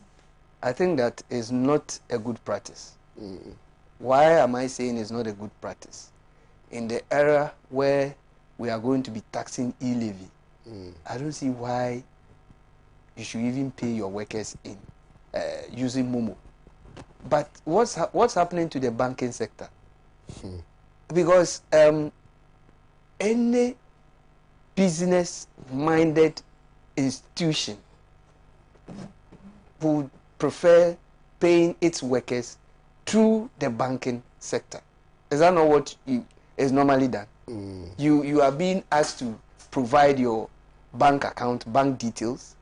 C: I think that is not a good practice. Why am I saying it's not a good practice? In the era where we are going to be taxing e-levy, I don't see why you should even pay your workers in using Momo. But what's happening to the banking sector? Because any business-minded institution would prefer paying its workers through the banking sector. Is that not what is normally done? You are being asked to provide your bank account, bank details,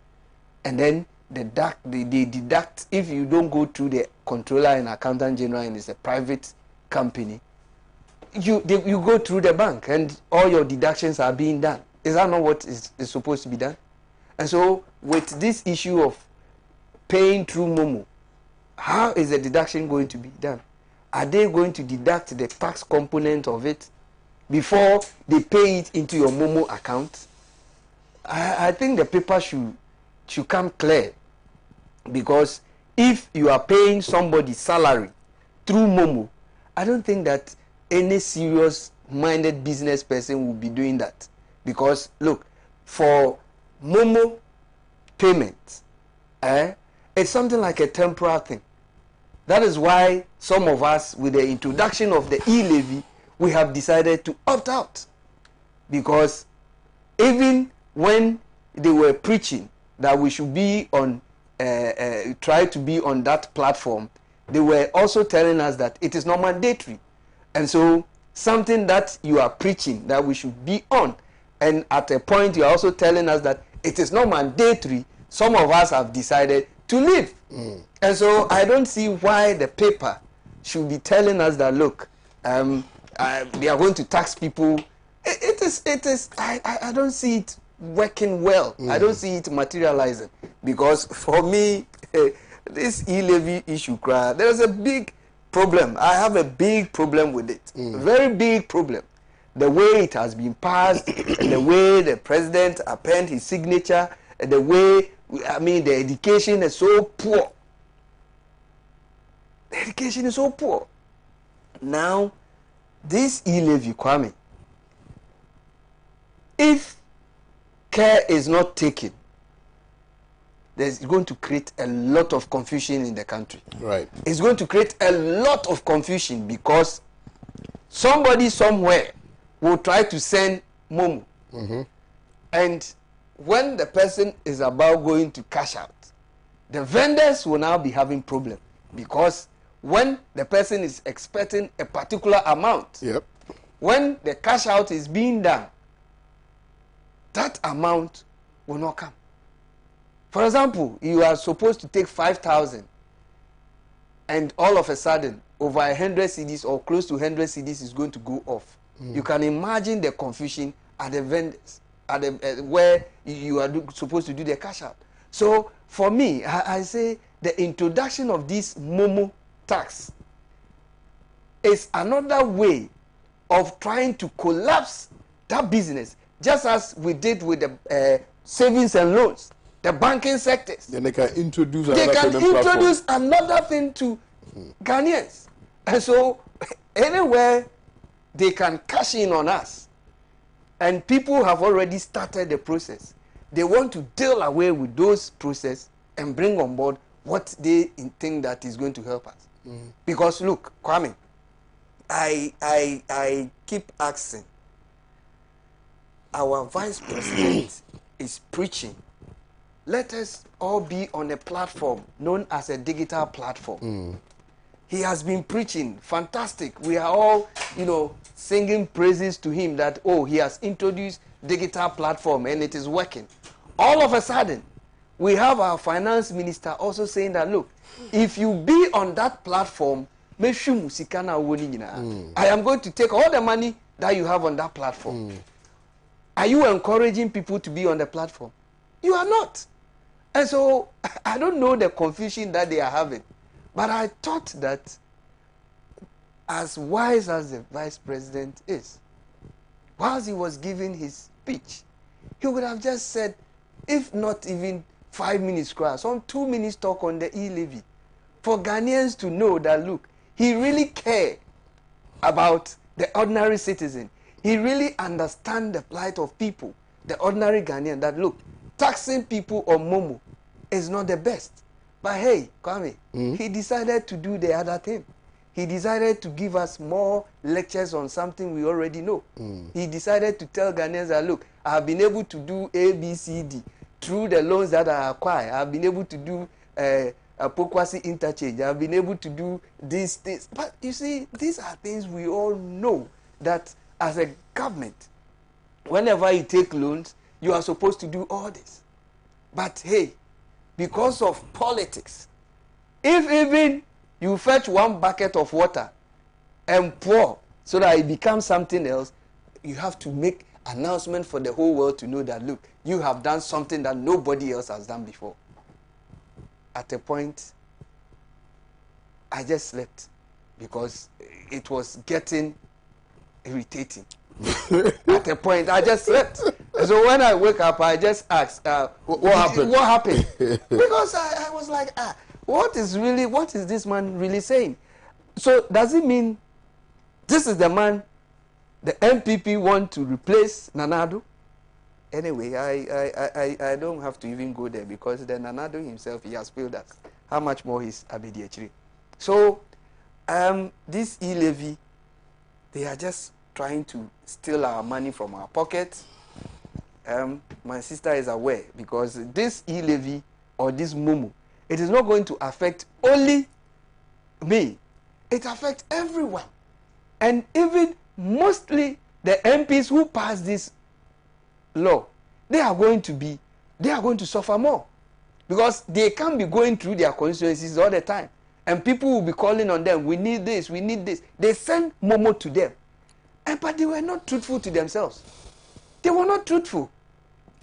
C: and then they deduct. If you don't go through the controller and accountant general and it's a private company, you go through the bank and all your deductions are being done. Is that not what is supposed to be done? And so with this issue of paying through Momo, how is the deduction going to be done? Are they going to deduct the tax component of it before they pay it into your Momo account? I think the paper should come clear, because if you are paying somebody's salary through Momo, I don't think that any serious-minded business person will be doing that. Because, look, for Momo payments, it's something like a temporal thing. That is why some of us, with the introduction of the e-levy, we have decided to opt out. Because even when they were preaching that we should be on, try to be on that platform, they were also telling us that it is not mandatory. And so something that you are preaching that we should be on, and at a point you are also telling us that it is not mandatory, some of us have decided to leave. And so I don't see why the paper should be telling us that, look, they are going to tax people. It is, I don't see it working well. I don't see it materializing, because for me, this e-levy issue, there's a big problem. I have a big problem with it. Very big problem. The way it has been passed, the way the president append his signature, the way, I mean, the education is so poor. The education is so poor. Now, this e-levy, Kwame, if care is not taken, there's going to create a lot of confusion in the country.
A: Right.
C: It's going to create a lot of confusion, because somebody somewhere will try to send Momo. And when the person is about going to cash out, the vendors will now be having problem, because when the person is expecting a particular amount, when the cash out is being done, that amount will not come. For example, you are supposed to take 5,000, and all of a sudden, over 100 CDs or close to 100 CDs is going to go off. You can imagine the confusion at the vendors, at the, where you are supposed to do the cash out. So for me, I say the introduction of this Momo tax is another way of trying to collapse that business, just as we did with the savings and loans, the banking sectors.
A: Then they can introduce
C: another thing to Ghanaians. And so anywhere they can cash in on us, and people have already started the process, they want to deal away with those processes and bring on board what they think that is going to help us. Because look, Kwame, I keep asking, our vice president is preaching, let us all be on a platform known as a digital platform. He has been preaching, fantastic. We are all, singing praises to him that, oh, he has introduced digital platform and it is working. All of a sudden, we have our finance minister also saying that, look, if you be on that platform, I am going to take all the money that you have on that platform. Are you encouraging people to be on the platform? You are not. And so, I don't know the confusion that they are having. But I thought that, as wise as the vice president is, whilst he was giving his speech, he would have just said, if not even 5 minutes class, some 2 minutes talk on the e-levy, for Ghanaians to know that, look, he really cares about the ordinary citizen. He really understands the plight of people, the ordinary Ghanaian, that, look, taxing people on Momo is not the best. But hey, Kwame, he decided to do the other thing. He decided to give us more lectures on something we already know. He decided to tell Ghanaians that, look, I have been able to do A, B, C, D through the loans that I acquire. I have been able to do a Pokwasi interchange. I have been able to do these things. But you see, these are things we all know, that as a government, whenever you take loans, you are supposed to do all this. But hey, because of politics, if even you fetch 1 bucket of water and pour so that it becomes something else, you have to make announcement for the whole world to know that, look, you have done something that nobody else has done before. At a point, I just slept because it was getting irritating. At a point, I just slept. So when I wake up, I just asked,
A: what happened?
C: What happened? Because I was like, what is this man really saying? So does it mean this is the man the MPP want to replace Nanado? Anyway, I don't have to even go there, because the Nanado himself, he has failed us. How much more is Abedi Echiri? So this e-levy, they are just trying to steal our money from our pockets my sister is aware, because this e-levy or this momo, it is not going to affect only me. It affects everyone. And even mostly the MPs who pass this law, they are going to suffer more, because they can't be going through their constituencies all the time. And people will be calling on them, we need this, we need this. They send momo to them. But they were not truthful to themselves. They were not truthful.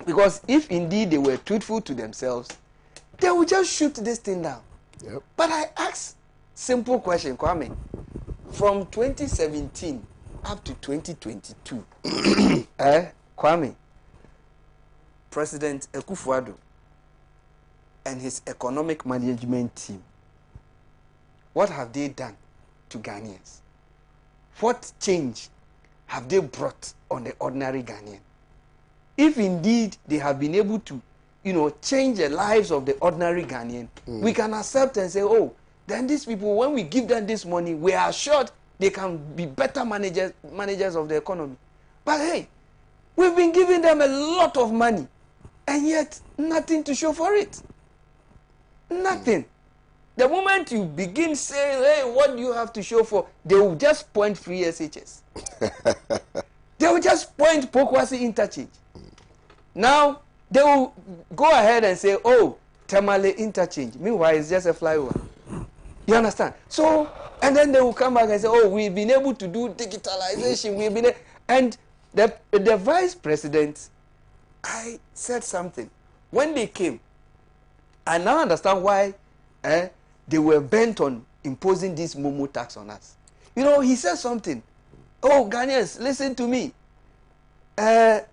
C: Because if indeed they were truthful to themselves, they would just shoot this thing down.
A: Yep.
C: But I ask simple question, Kwame. From 2017 up to 2022, Kwame, President Akufo-Addo and his economic management team, what have they done to Ghanaians? What change have they brought on the ordinary Ghanaian? If indeed they have been able to, change the lives of the ordinary Ghanaian, we can accept and say, oh, then these people, when we give them this money, we are assured they can be better managers of the economy. But hey, we've been giving them a lot of money, and yet nothing to show for it. Nothing. The moment you begin saying, hey, what do you have to show for? They will just point free SHS. They will just point Pokwasi interchange. Now, they will go ahead and say, oh, Tamale interchange. Meanwhile, it's just a flyover. You understand? So, and then they will come back and say, oh, we've been able to do digitalization. And the vice president, I said something. When they came, I now understand why they were bent on imposing this momo tax on us. He said something. Oh, Ghanaians, listen to me.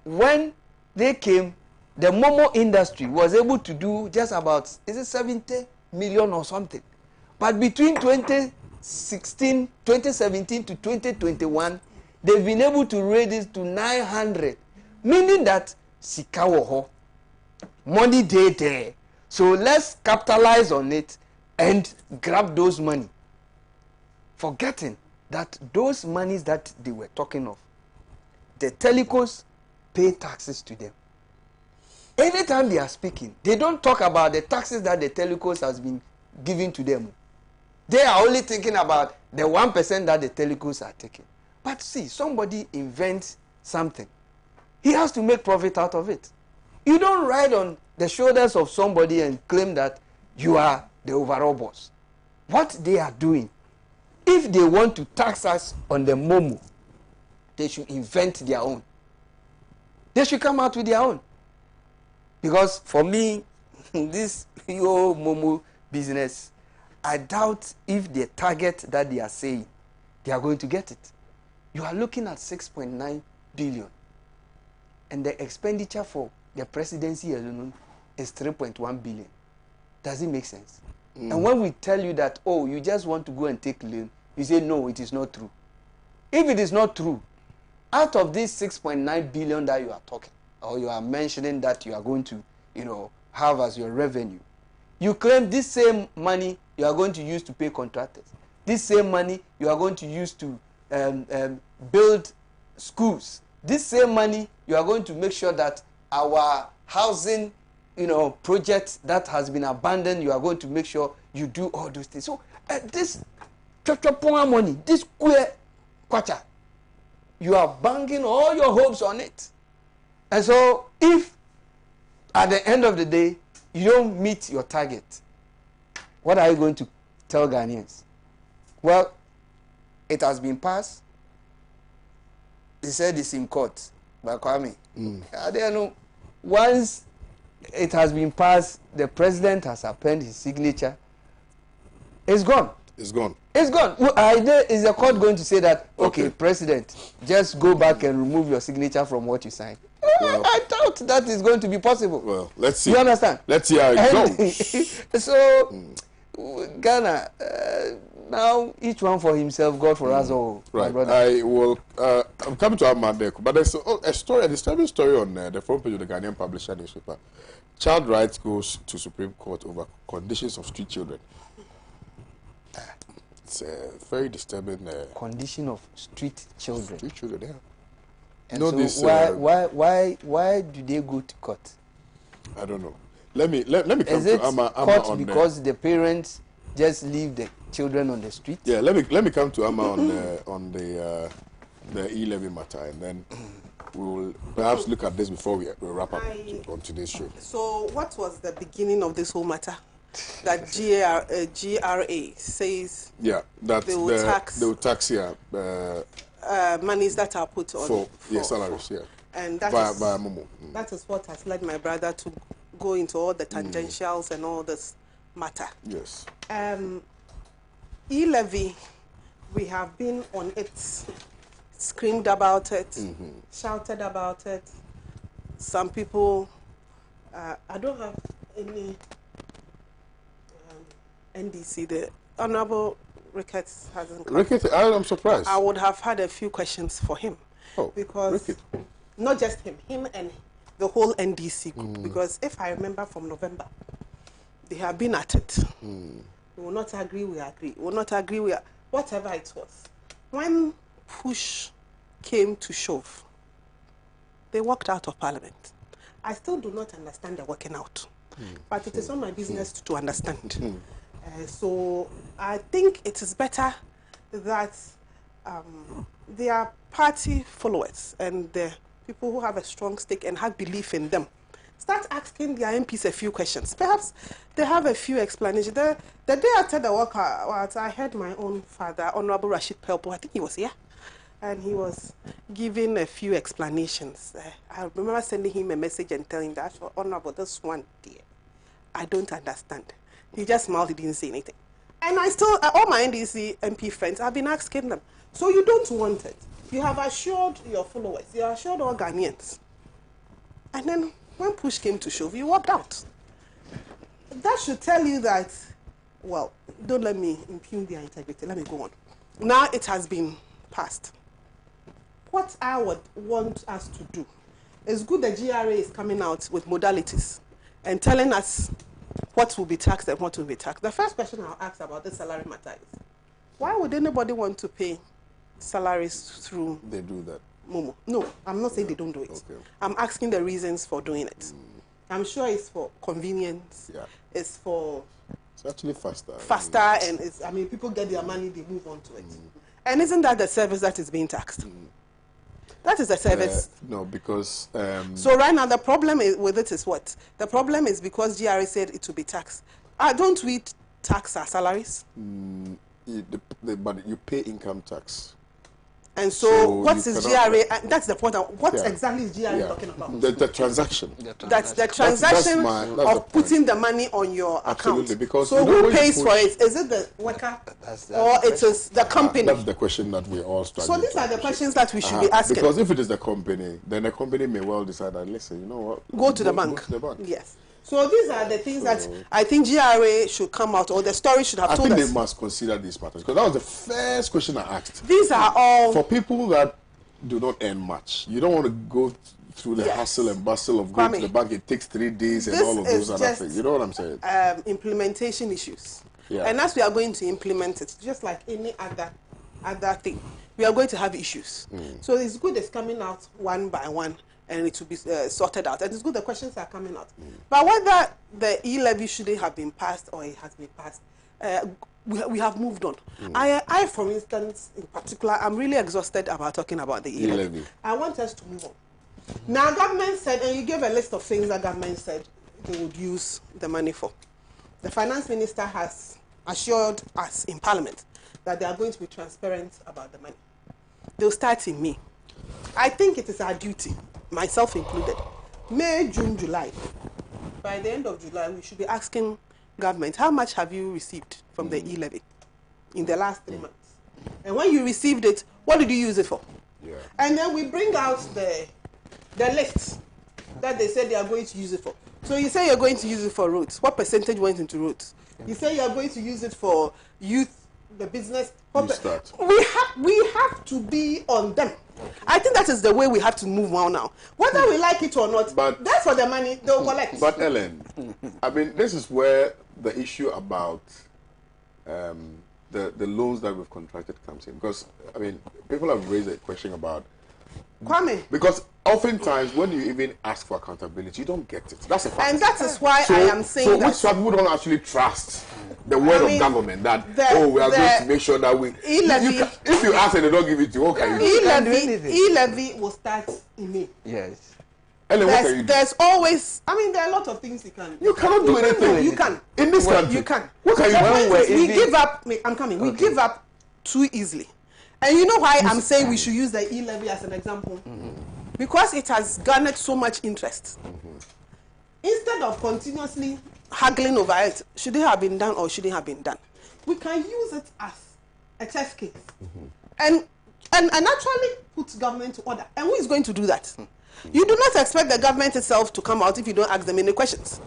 C: When they came, the momo industry was able to do just about, 70 million or something. But between 2017 to 2021, they've been able to raise it to 900. Meaning that sikawoho, money there. So let's capitalize on it and grab those money. Forgetting that those monies that they were talking of, the telecos pay taxes to them. Anytime they are speaking, they don't talk about the taxes that the telecos has been giving to them. They are only thinking about the 1% that the telecos are taking. But see, somebody invents something. He has to make profit out of it. You don't ride on the shoulders of somebody and claim that you are the overall boss. What they are doing, if they want to tax us on the momo, they should invent their own. They should come out with their own. Because for me, this momo business, I doubt if the target that they are saying, they are going to get it. You are looking at 6.9 billion. And the expenditure for the presidency alone is 3.1 billion. Does it make sense? And when we tell you that, oh, you just want to go and take loan, you say, no, it is not true. If it is not true, out of this 6.9 billion that you are talking, or you are mentioning that you are going to, have as your revenue, you claim this same money you are going to use to pay contractors. This same money you are going to use to build schools. This same money you are going to make sure that our housing, project that has been abandoned, you are going to make sure you do all those things. So this money, this kwacha, you are banking all your hopes on it. And so if at the end of the day you don't meet your target, what are you going to tell Ghanaians? Well, it has been passed. They said it's in court by Kwame. I don't know. Once it has been passed, the president has appended his signature. It's gone.
A: It's gone.
C: It's gone. Is the court going to say that, okay, president, just go back and remove your signature from what you signed? Well, I doubt that is going to be possible.
A: Well, let's see.
C: You understand?
A: Let's see how it goes.
C: So, Ghana, now each one for himself, God for us all.
A: Right. I will. I'm coming to Ahmad Deko, but there's a disturbing story on the front page of the Ghanaian Publisher newspaper. Child rights goes to Supreme Court over conditions of street children. It's a very disturbing.
C: Condition of street children.
A: Street children, yeah.
C: And
A: No,
C: so
A: this,
C: why do they go to court?
A: I don't know. Let me come
C: Is it
A: to Amma
C: court
A: on
C: because the parents just leave the children on the street?
A: Yeah, let me come to Amma on the e-levy matter, and then we will perhaps look at this before we wrap up on today's show.
B: So what was the beginning of this whole matter? That GRA says
A: Yeah, that
B: they will tax monies that are put on
A: for salaries, yeah.
B: And that
A: via
B: is
A: Momo.
B: that is what has led my brother to go into all the tangentials and all this matter.
A: Yes.
B: E-levy, we have been on it, screamed about it, shouted about it. Some people, I don't have any NDC. The Honorable Ricketts hasn't come.
A: Ricketts, I'm surprised.
B: I would have had a few questions for him.
A: Oh,
B: because
A: Ricketts.
B: not just him and the whole NDC group. Because if I remember from November, they have been at it. We will not agree, we agree. We will not agree, we whatever it was. When push came to shove, they walked out of Parliament. I still do not understand the working out. But it is not my business to understand. So I think it is better that their party followers and the people who have a strong stake and have belief in them start asking their MPs a few questions. Perhaps they have a few explanations. The day after the walkout, I heard my own father, Honorable Rashid Pelpo, I think he was here, and he was giving a few explanations. I remember sending him a message and telling that, Honorable, this one, dear, I don't understand. He just smiled, he didn't say anything. And I still, all my NDC MP friends, I've been asking them, so you don't want it. You have assured your followers, you have assured all Ghanaians. And then when push came to shove, you walked out. That should tell you that, well, don't let me impugn their integrity. Let me go on. Now it has been passed. What I would want us to do, it's good the GRA is coming out with modalities and telling us what will be taxed and what will be taxed. The first question I'll ask about this salary matter is, why would anybody want to pay salaries through...
A: They do that.
B: Momo? No, I'm not saying they don't do it.
A: Okay.
B: I'm asking the reasons for doing it. I'm sure it's for convenience.
A: Yeah.
B: It's for...
A: It's actually faster.
B: Faster, and it's, I mean, people get their money, they move on to it. And isn't that the service that is being taxed? That is the service.
A: No, because...
B: So right now, the problem with it is what? The problem is because GRA said it will be taxed. Don't we tax our salaries?
A: But you pay income tax.
B: And so what is
A: cannot,
B: GRA? That's the point. What exactly is GRA talking about?
A: The transaction.
B: That's the transaction
A: that's
B: of putting the money on your
A: Absolutely,
B: account.
A: because
B: so who pays for it? Is it the worker or it is the company?
A: That's the question that we all struggle.
B: So these are the questions that we should be asking.
A: Because if it is the company, then the company may well decide that, listen, you know what?
B: Go to the bank.
A: Go to the bank.
B: Yes. So these are the things that I think GRA should come out, or the story should have told us.
A: I think they must consider these matters, because that was the first question I asked.
B: These are all...
A: For people that do not earn much, you don't want to go through the hassle and bustle of going to the bank. It takes 3 days and all of those other things. You know what I'm saying?
B: Implementation issues.
A: Yeah.
B: And as we are going to implement it, just like any other thing, we are going to have issues. So it's good it's coming out one by one, and it will be sorted out. And it's good the questions are coming out. But whether the e-levy shouldn't have been passed or it has been passed, we have moved on. I, for instance, in particular, I'm really exhausted about talking about the e-levy. I want us to move on. Now, government said, and you gave a list of things that government said they would use the money for. The finance minister has assured us in Parliament that they are going to be transparent about the money. They'll start in May. I think it is our duty, myself included, May, June, July. By the end of July, we should be asking government, how much have you received from the e-levy in the last 3 months? And when you received it, what did you use it for?
A: Yeah.
B: And then we bring out the list that they said they are going to use it for. So you say you're going to use it for roads. What percentage went into roads? You say you're going to use it for youth, the business. We have to be on them. I think that is the way we have to move on now. Whether we like it or not,
A: but
B: that's for the money they'll collect.
A: But Ellen, I mean, this is where the issue about the loans that we've contracted comes in. Because, I mean, people have raised a question about
B: Kwame.
A: Because oftentimes when you even ask for accountability, you don't get it. That's a fact.
B: And that is why I am saying
A: so
B: that.
A: which some people don't actually trust the word of government that we are going to make sure that we. If you ask and they don't give it to you, what can you do?
B: E-levy will start in May.
C: Yes.
A: Ellen, what can you do?
B: There's always, there are a lot of things you can.
A: You cannot do anything.
B: You can.
A: In this country.
B: You can.
A: What can you do?
B: We give up. I'm coming. We give up too easily. And you know why I'm saying we should use the e-levy as an example? Because it has garnered so much interest. Instead of continuously haggling over it, should it have been done or shouldn't have been done, we can use it as a test case and actually put government to order. And who is going to do that? You do not expect the government itself to come out if you don't ask them any questions.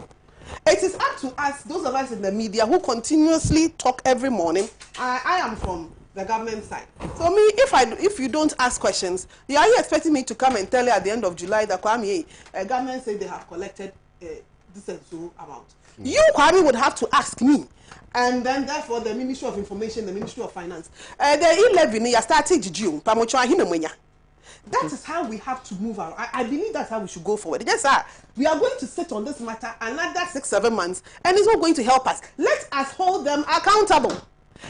B: It is up to us, those of us in the media who continuously talk every morning. I am from the government side. So me, if you don't ask questions, are you expecting me to come and tell you at the end of July that Kwame, government said they have collected this and so amount? You, Kwame, would have to ask me. And then therefore the Ministry of Information, the Ministry of Finance, the e-levy started June. That is how we have to move around. I believe that's how we should go forward. Yes, sir. We are going to sit on this matter another 6-7 months, and it's not going to help us. Let us hold them accountable.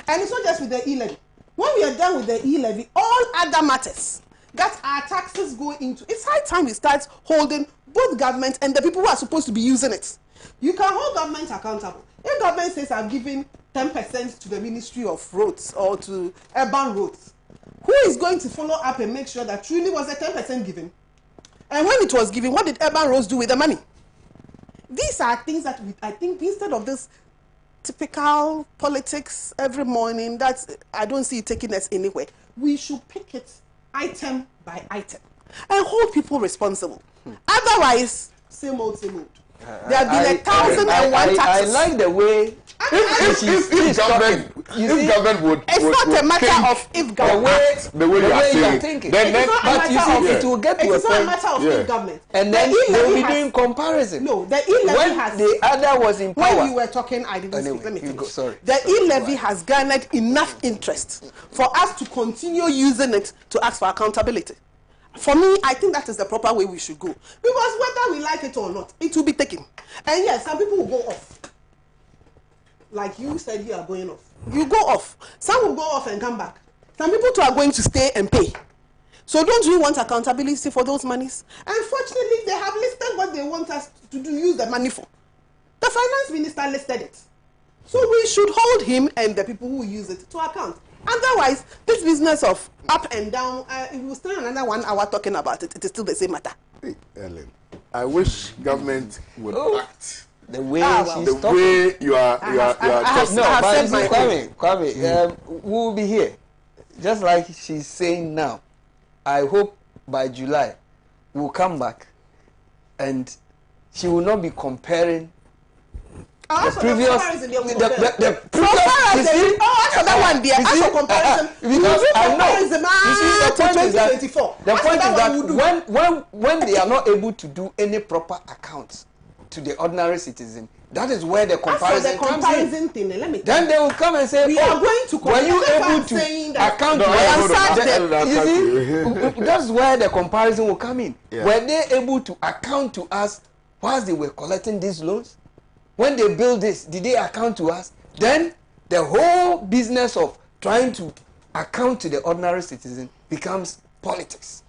B: And it's not just with the e-levy. When we are done with the e-levy, all other matters that our taxes go into, it's high time we start holding both government and the people who are supposed to be using it. You can hold government accountable. If government says I'm giving 10% to the Ministry of Roads or to urban roads, who is going to follow up and make sure that truly was a 10% given? And when it was given, what did urban roads do with the money? These are things that I think instead of this typical politics every morning, that I don't see it taking us anywhere, we should pick it item by item and hold people responsible. Otherwise, same old, same old. There have been 1,001 taxes.
C: I like the way
A: if government would.
B: It's not a matter of if government.
A: The way you are thinking.
C: But you see, it will get to a point.
B: It's not a matter of if government.
C: And then they will be doing comparison.
B: No, the e-levy has.
C: The other was in power.
B: When you were talking, I didn't speak. Let me finish.
C: Sorry.
B: The e-levy has garnered enough interest for us to continue using it to ask for accountability. For me, I think that is the proper way we should go. Because whether we like it or not, it will be taken. And yes, some people will go off. Like you said, you are going off. You go off. Some will go off and come back. Some people too are going to stay and pay. So don't you want accountability for those monies? Unfortunately, they have listed what they want us to do, use the money for. The finance minister listed it. So we should hold him and the people who use it to account. Otherwise, this business of up and down, if we stand another 1 hour talking about it, it is still the same matter.
A: Hey, Ellen, I wish government would act
C: the way
A: you are talking.
C: No, but Kwame, we will be here. Just like she's saying now, I hope by July we'll come back and she will not be comparing the previous
B: that one there. As a comparison,
C: because I know. You see, the point is that when they are not able to do any proper accounts to the ordinary citizen, that is where the comparison comes in.
B: Thing, let me
C: then they will come and say,
B: we are going to
C: were you able to account? That's where the comparison will come in. Yeah. Were they able to account to us whilst they were collecting these loans? When they build this, did they account to us? Then the whole business of trying to account to the ordinary citizen becomes politics.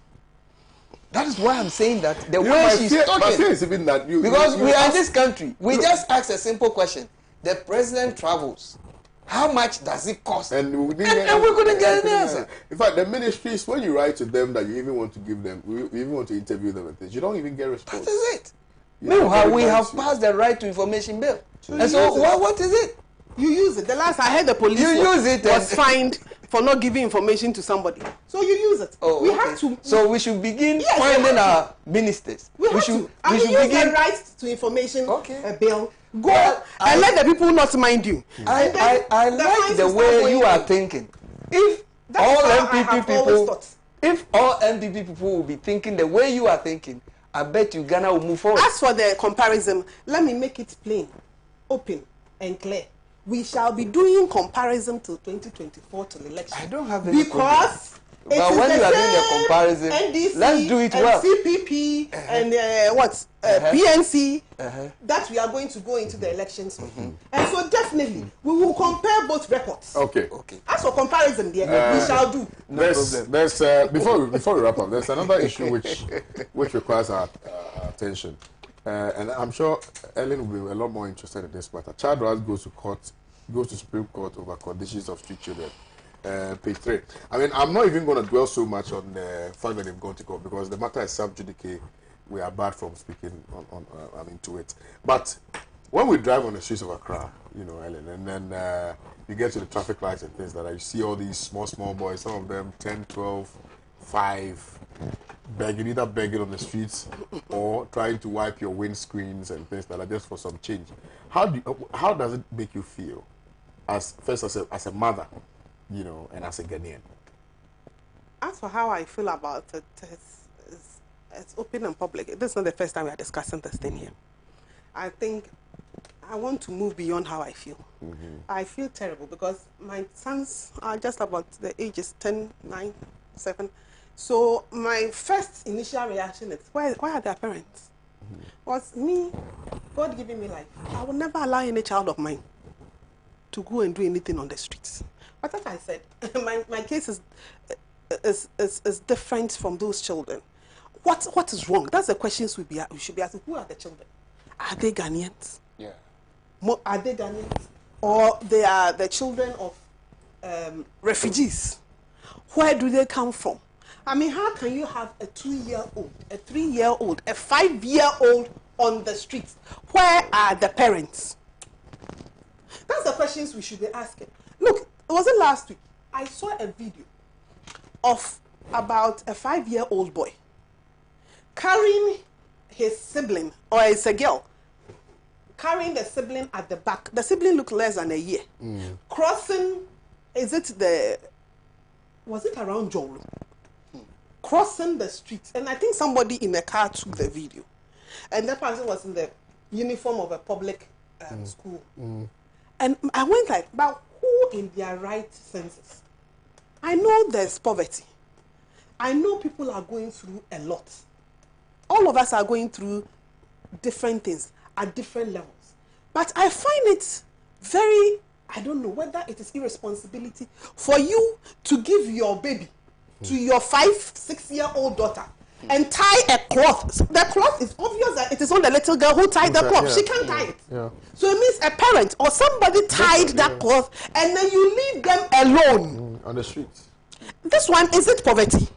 C: That is why I'm saying that the way she's talking. Because we are in this country, we just ask a simple question. The president travels. How much does it cost? And we couldn't get an answer.
A: In fact, the ministries, when you write to them that you even want to give them, you even want to interview them and things, you don't even get a response.
C: That is it. Meanwhile, we have passed the right to information bill. And so what is it?
B: You use it. The last I heard the police was fined for not giving information to somebody. So you use it.
C: Oh, we have to. So we should begin finding our ministers.
B: We should begin the right to information bill. Go and let the people not mind you.
C: I like the way you are thinking. If all MPP people will be thinking the way you are thinking, I bet you Ghana will move forward.
B: As for the comparison, let me make it plain, open, and clear. We shall be doing comparison till 2024 to the election.
C: I don't have any
B: because
C: But when you are doing the comparison,
B: NDC,
C: let's do it well.
B: CPP and PNC that we are going to go into the elections with. And so definitely we will compare both records.
A: Okay.
B: As for comparison, there we shall do.
A: There's before we wrap up, there's another issue which requires our attention, and I'm sure Ellen will be a lot more interested in this matter. Child rights goes to Supreme Court over conditions of street children. Page 3. I mean, I'm not even going to dwell so much on the fact that they've gone to court because the matter is sub judice. We are bad from speaking to it. But when we drive on the streets of Accra, Ellen, and then you get to the traffic lights and things like that, you see all these small boys, some of them 10, 12, 5, either begging on the streets or trying to wipe your windscreens and things like that just for some change. How does it make you feel as a mother? And as a Ghanaian.
B: As for how I feel about it, it's open and public. This is not the first time we are discussing this thing here. I think I want to move beyond how I feel. I feel terrible because my sons are just about the ages 10, 9, 7. So my first initial reaction is, why are their parents? Was me, God giving me life. I will never allow any child of mine to go and do anything on the streets. But as I said, my case is different from those children. What is wrong? That's the questions we should be asking. Who are the children? Are they Ghanaians?
C: Yeah.
B: Are they Ghanaians? Or they are the children of refugees? Where do they come from? I mean, how can you have a 2-year-old, a 3-year-old, a 5-year-old on the streets? Where are the parents? That's the questions we should be asking. Look, was it last week? I saw a video of about a 5-year-old boy carrying his sibling, or it's a girl, carrying the sibling at the back. The sibling looked less than a year. Crossing, was it around Jolu? Crossing the street. And I think somebody in a car took the video. And that person was in the uniform of a public school. And I went like, but who in their right senses? I know there's poverty. I know people are going through a lot. All of us are going through different things at different levels. But I find it very, I don't know whether it is irresponsibility for you to give your baby to your 5-6-year-old daughter and tie a cloth. The cloth is obvious that it is on the little girl who tied the cloth. Yeah, she can't tie it. Yeah. So it means a parent or somebody tied that cloth and then you leave them alone.
A: On the streets.
B: This one, is it poverty?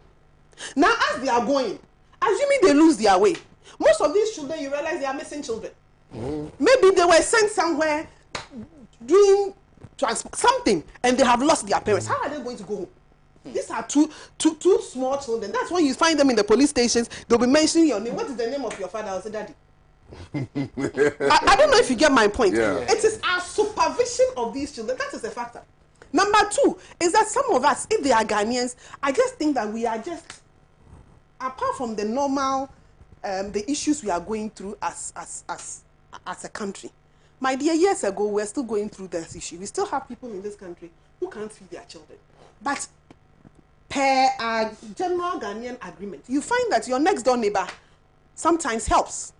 B: Now as they are going, assuming they lose their way, most of these children, you realize they are missing children. Maybe they were sent somewhere doing something and they have lost their parents. How are they going to go home? These are two small children. That's when you find them in the police stations. They'll be mentioning your name. What is the name of your father? I'll say, Daddy. I don't know if you get my point. Yeah. It is our supervision of these children. That is a factor. Number 2 is that some of us, if they are Ghanaians, I just think that we are just, apart from the normal, the issues we are going through as a country. My dear, years ago, we're still going through this issue. We still have people in this country who can't feed their children. But per general Ghanaian agreement, you find that your next door neighbor sometimes helps.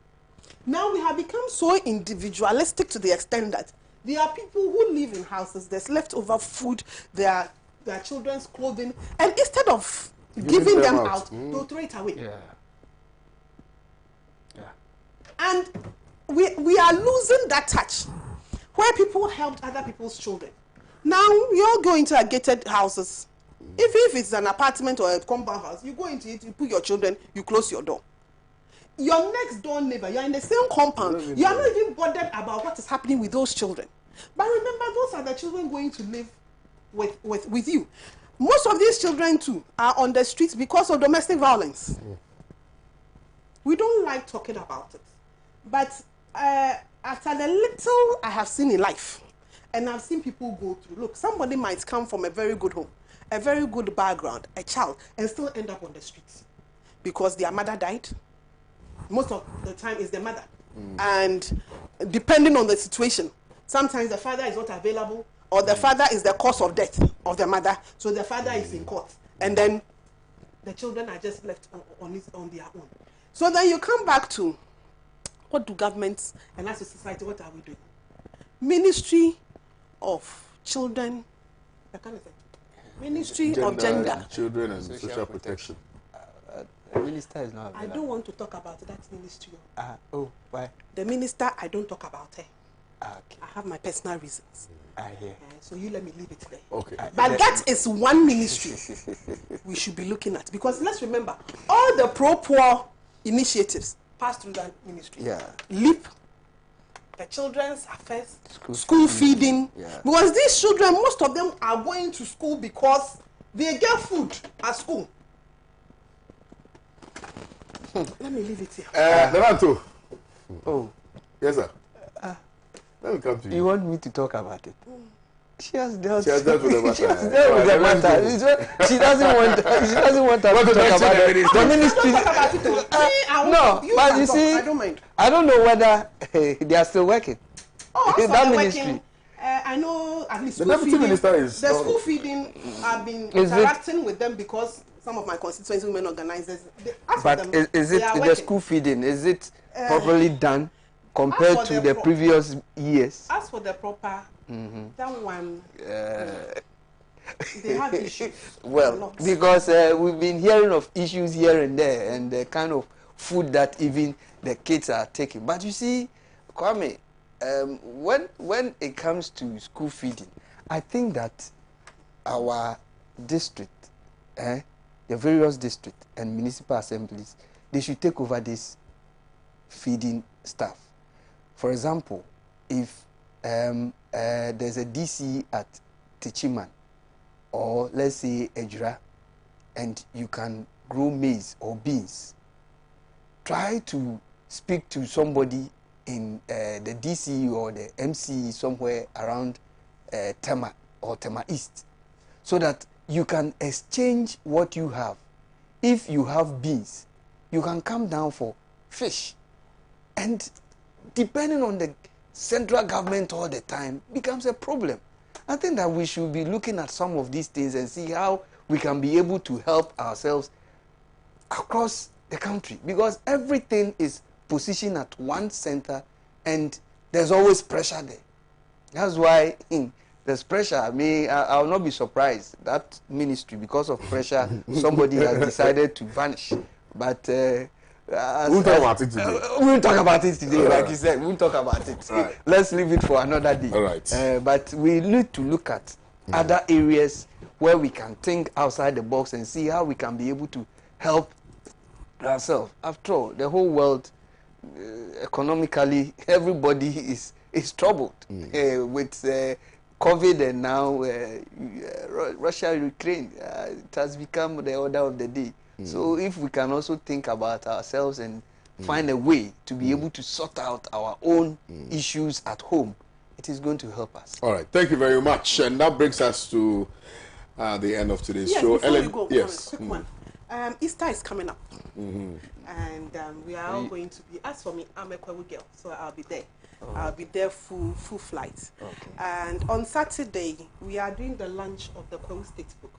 B: Now we have become so individualistic to the extent that there are people who live in houses, there's leftover food, their children's clothing, and instead of giving them out, they'll throw it away.
C: Yeah.
B: And we are losing that touch where people helped other people's children. Now you're going to a gated houses. If it's an apartment or a compound house, you go into it, you put your children, you close your door. Your next door neighbor, you're in the same compound, you are not even bothered about what is happening with those children. But remember, those are the children going to live with you. Most of these children too are on the streets because of domestic violence. We don't like talking about it. But after the little I have seen in life, and I've seen people go through, look, somebody might come from a very good home, a very good background, a child, and still end up on the streets because their mother died. Most of the time it's the mother. And depending on the situation, sometimes the father is not available or the father is the cause of death of the mother, so the father is in court. And then the children are just left on their own. So then you come back to what do governments and as a society, what are we doing? Ministry of Children, Ministry of Gender,
A: Children and Social Protection.
C: The minister is not
B: I don't want to talk about that ministry.
C: Oh, why?
B: The minister, I don't talk about her.
C: Okay.
B: I have my personal reasons.
C: I hear.
B: So you let me leave it there.
A: Okay.
B: But that is one ministry we should be looking at, because let's remember, all the pro-poor initiatives pass through that ministry.
C: Yeah.
B: LEAP, the children's affairs, school feeding.
C: Yeah.
B: Because these children, most of them are going to school because they get food at school. Let me leave it here.
A: Danso.
C: Oh.
A: Yes, sir. Let me come to you.
C: You want me to talk about it? She has dealt
A: She has dealt with the matter.
C: She has dealt with the matter. She doesn't want us to talk about it. The ministry.
B: Don't talk about it.
C: No, but you see,
B: I don't mind.
C: I don't know whether they are still working.
B: Oh,
C: that
B: that
C: ministry.
B: working. I know at least
A: The
B: school
A: deputy
B: feeding.
A: minister is.
B: The school feeding, I've been
C: Is it-
B: interacting with them because some of my constituency women organizers.
C: But is it the school feeding? Is it properly done compared to the previous years?
B: As for the proper, that one, they have issues.
C: Well, because we've been hearing of issues here and there, and the kind of food that even the kids are taking. But you see, Kwame, when it comes to school feeding, I think that our district, the various district and municipal assemblies, they should take over this feeding stuff. For example, if there's a DC at Techiman, or let's say Ejura, and you can grow maize or beans, try to speak to somebody in the DC or the MC somewhere around Tema or Tema East, so that you can exchange what you have. If you have beans, you can come down for fish. And depending on the central government all the time becomes a problem. I think that we should be looking at some of these things and see how we can be able to help ourselves across the country, because everything is positioned at one center and there's always pressure there. That's why there's pressure. I'll not be surprised that ministry, because of pressure, somebody has decided to vanish. But
A: we'll talk about it today.
C: We'll talk about it today, like you said. We'll talk about it.
A: Right.
C: Let's leave it for another day.
A: All right.
C: But we need to look at other areas where we can think outside the box and see how we can be able to help ourselves. After all, the whole world, economically, everybody is troubled with COVID, and now Russia, Ukraine. It has become the order of the day. So if we can also think about ourselves and find a way to be able to sort out our own issues at home, it is going to help us.
A: All right. Thank you very much. And that brings us to the end of today's show.
B: Before
A: Ellen,
B: we go,
A: yes.
B: quick one. Easter is coming up. And we are all going to be, as for me, I'm a Kwewu girl, so I'll be there. I'll be there full flight.
C: Okay.
B: And on Saturday, we are doing the launch of the Kwewu State Book.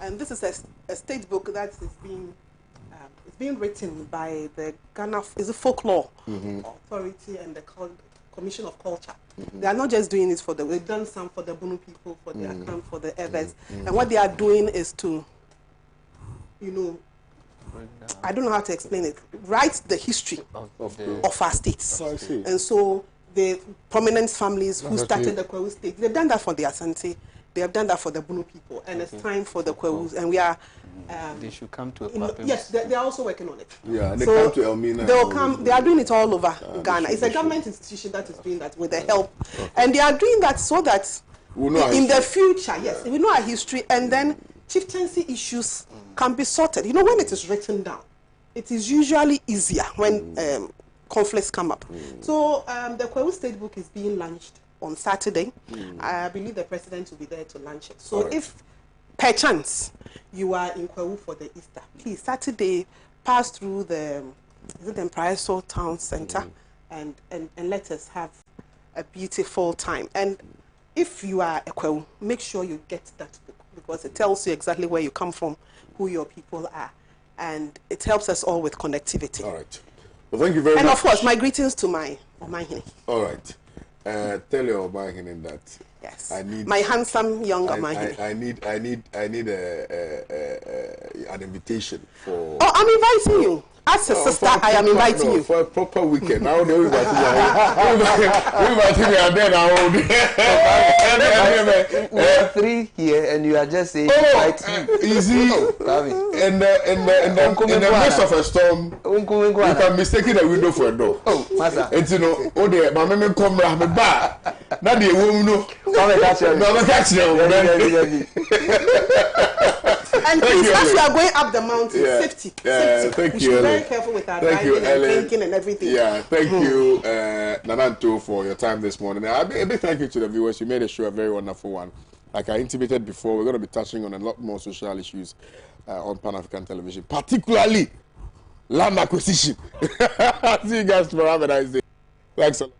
B: And this is a state book that is being written by the Ghana Folklore Authority and the Commission of Culture. They are not just doing it for they've done some for the Bunu people, for the Akam, for the Evers. And what they are doing is to, I don't know how to explain it, write the history of our states.
A: Oh, I see.
B: And so the prominent families who started the Kwewu state, they've done that for the Asante, they have done that for the Bunu people, and it's time for the Kwewus, and we are...
C: they should come to a purpose.
B: Yes, they are also working on it.
A: Yeah, and they come to Elmina.
B: They'll come, they are doing it all over Ghana. It's a government institution that is doing that with the help. And they are doing that so that in the future, yes, we know our history, and then chieftaincy issues can be sorted. When it is written down, it is usually easier when conflicts come up. So the Kwewu State Book is being launched on Saturday. I believe the president will be there to launch it. So if perchance you are in Kwewu for the Easter, please, Saturday, pass through the Empire Town Center and let us have a beautiful time. And if you are a Kwewu, make sure you get that book. because it tells you exactly where you come from, who your people are, and it helps us all with connectivity.
A: All right. Well, thank you very much.
B: And of course, my greetings to my Omahini.
A: All right. Tell your Omahini that.
B: Yes.
A: I need
B: my handsome young Omahini.
A: I need an invitation for.
B: Oh, I'm inviting you. As a sister, I am inviting you.
A: For a proper weekend. Now they invite me and then I will.
C: We are 3 here and you are just saying
A: easy. In the midst of a storm, you can mistake a window for a door.
C: Oh, master.
A: And you know, oh dear, my mama come round the bar. Now the woman know.
B: And please, as we are going up the mountain, safety.
A: Thank
B: we
A: you,
B: should be
A: Ellen.
B: very careful with our driving and drinking and everything.
A: Yeah, thank you, Nananto, for your time this morning. A big thank you to the viewers. You made the show a very wonderful one. Like I intimated before, we're going to be touching on a lot more social issues on Pan-African television, particularly land acquisition. See you guys tomorrow. Have a nice day. Thanks a lot.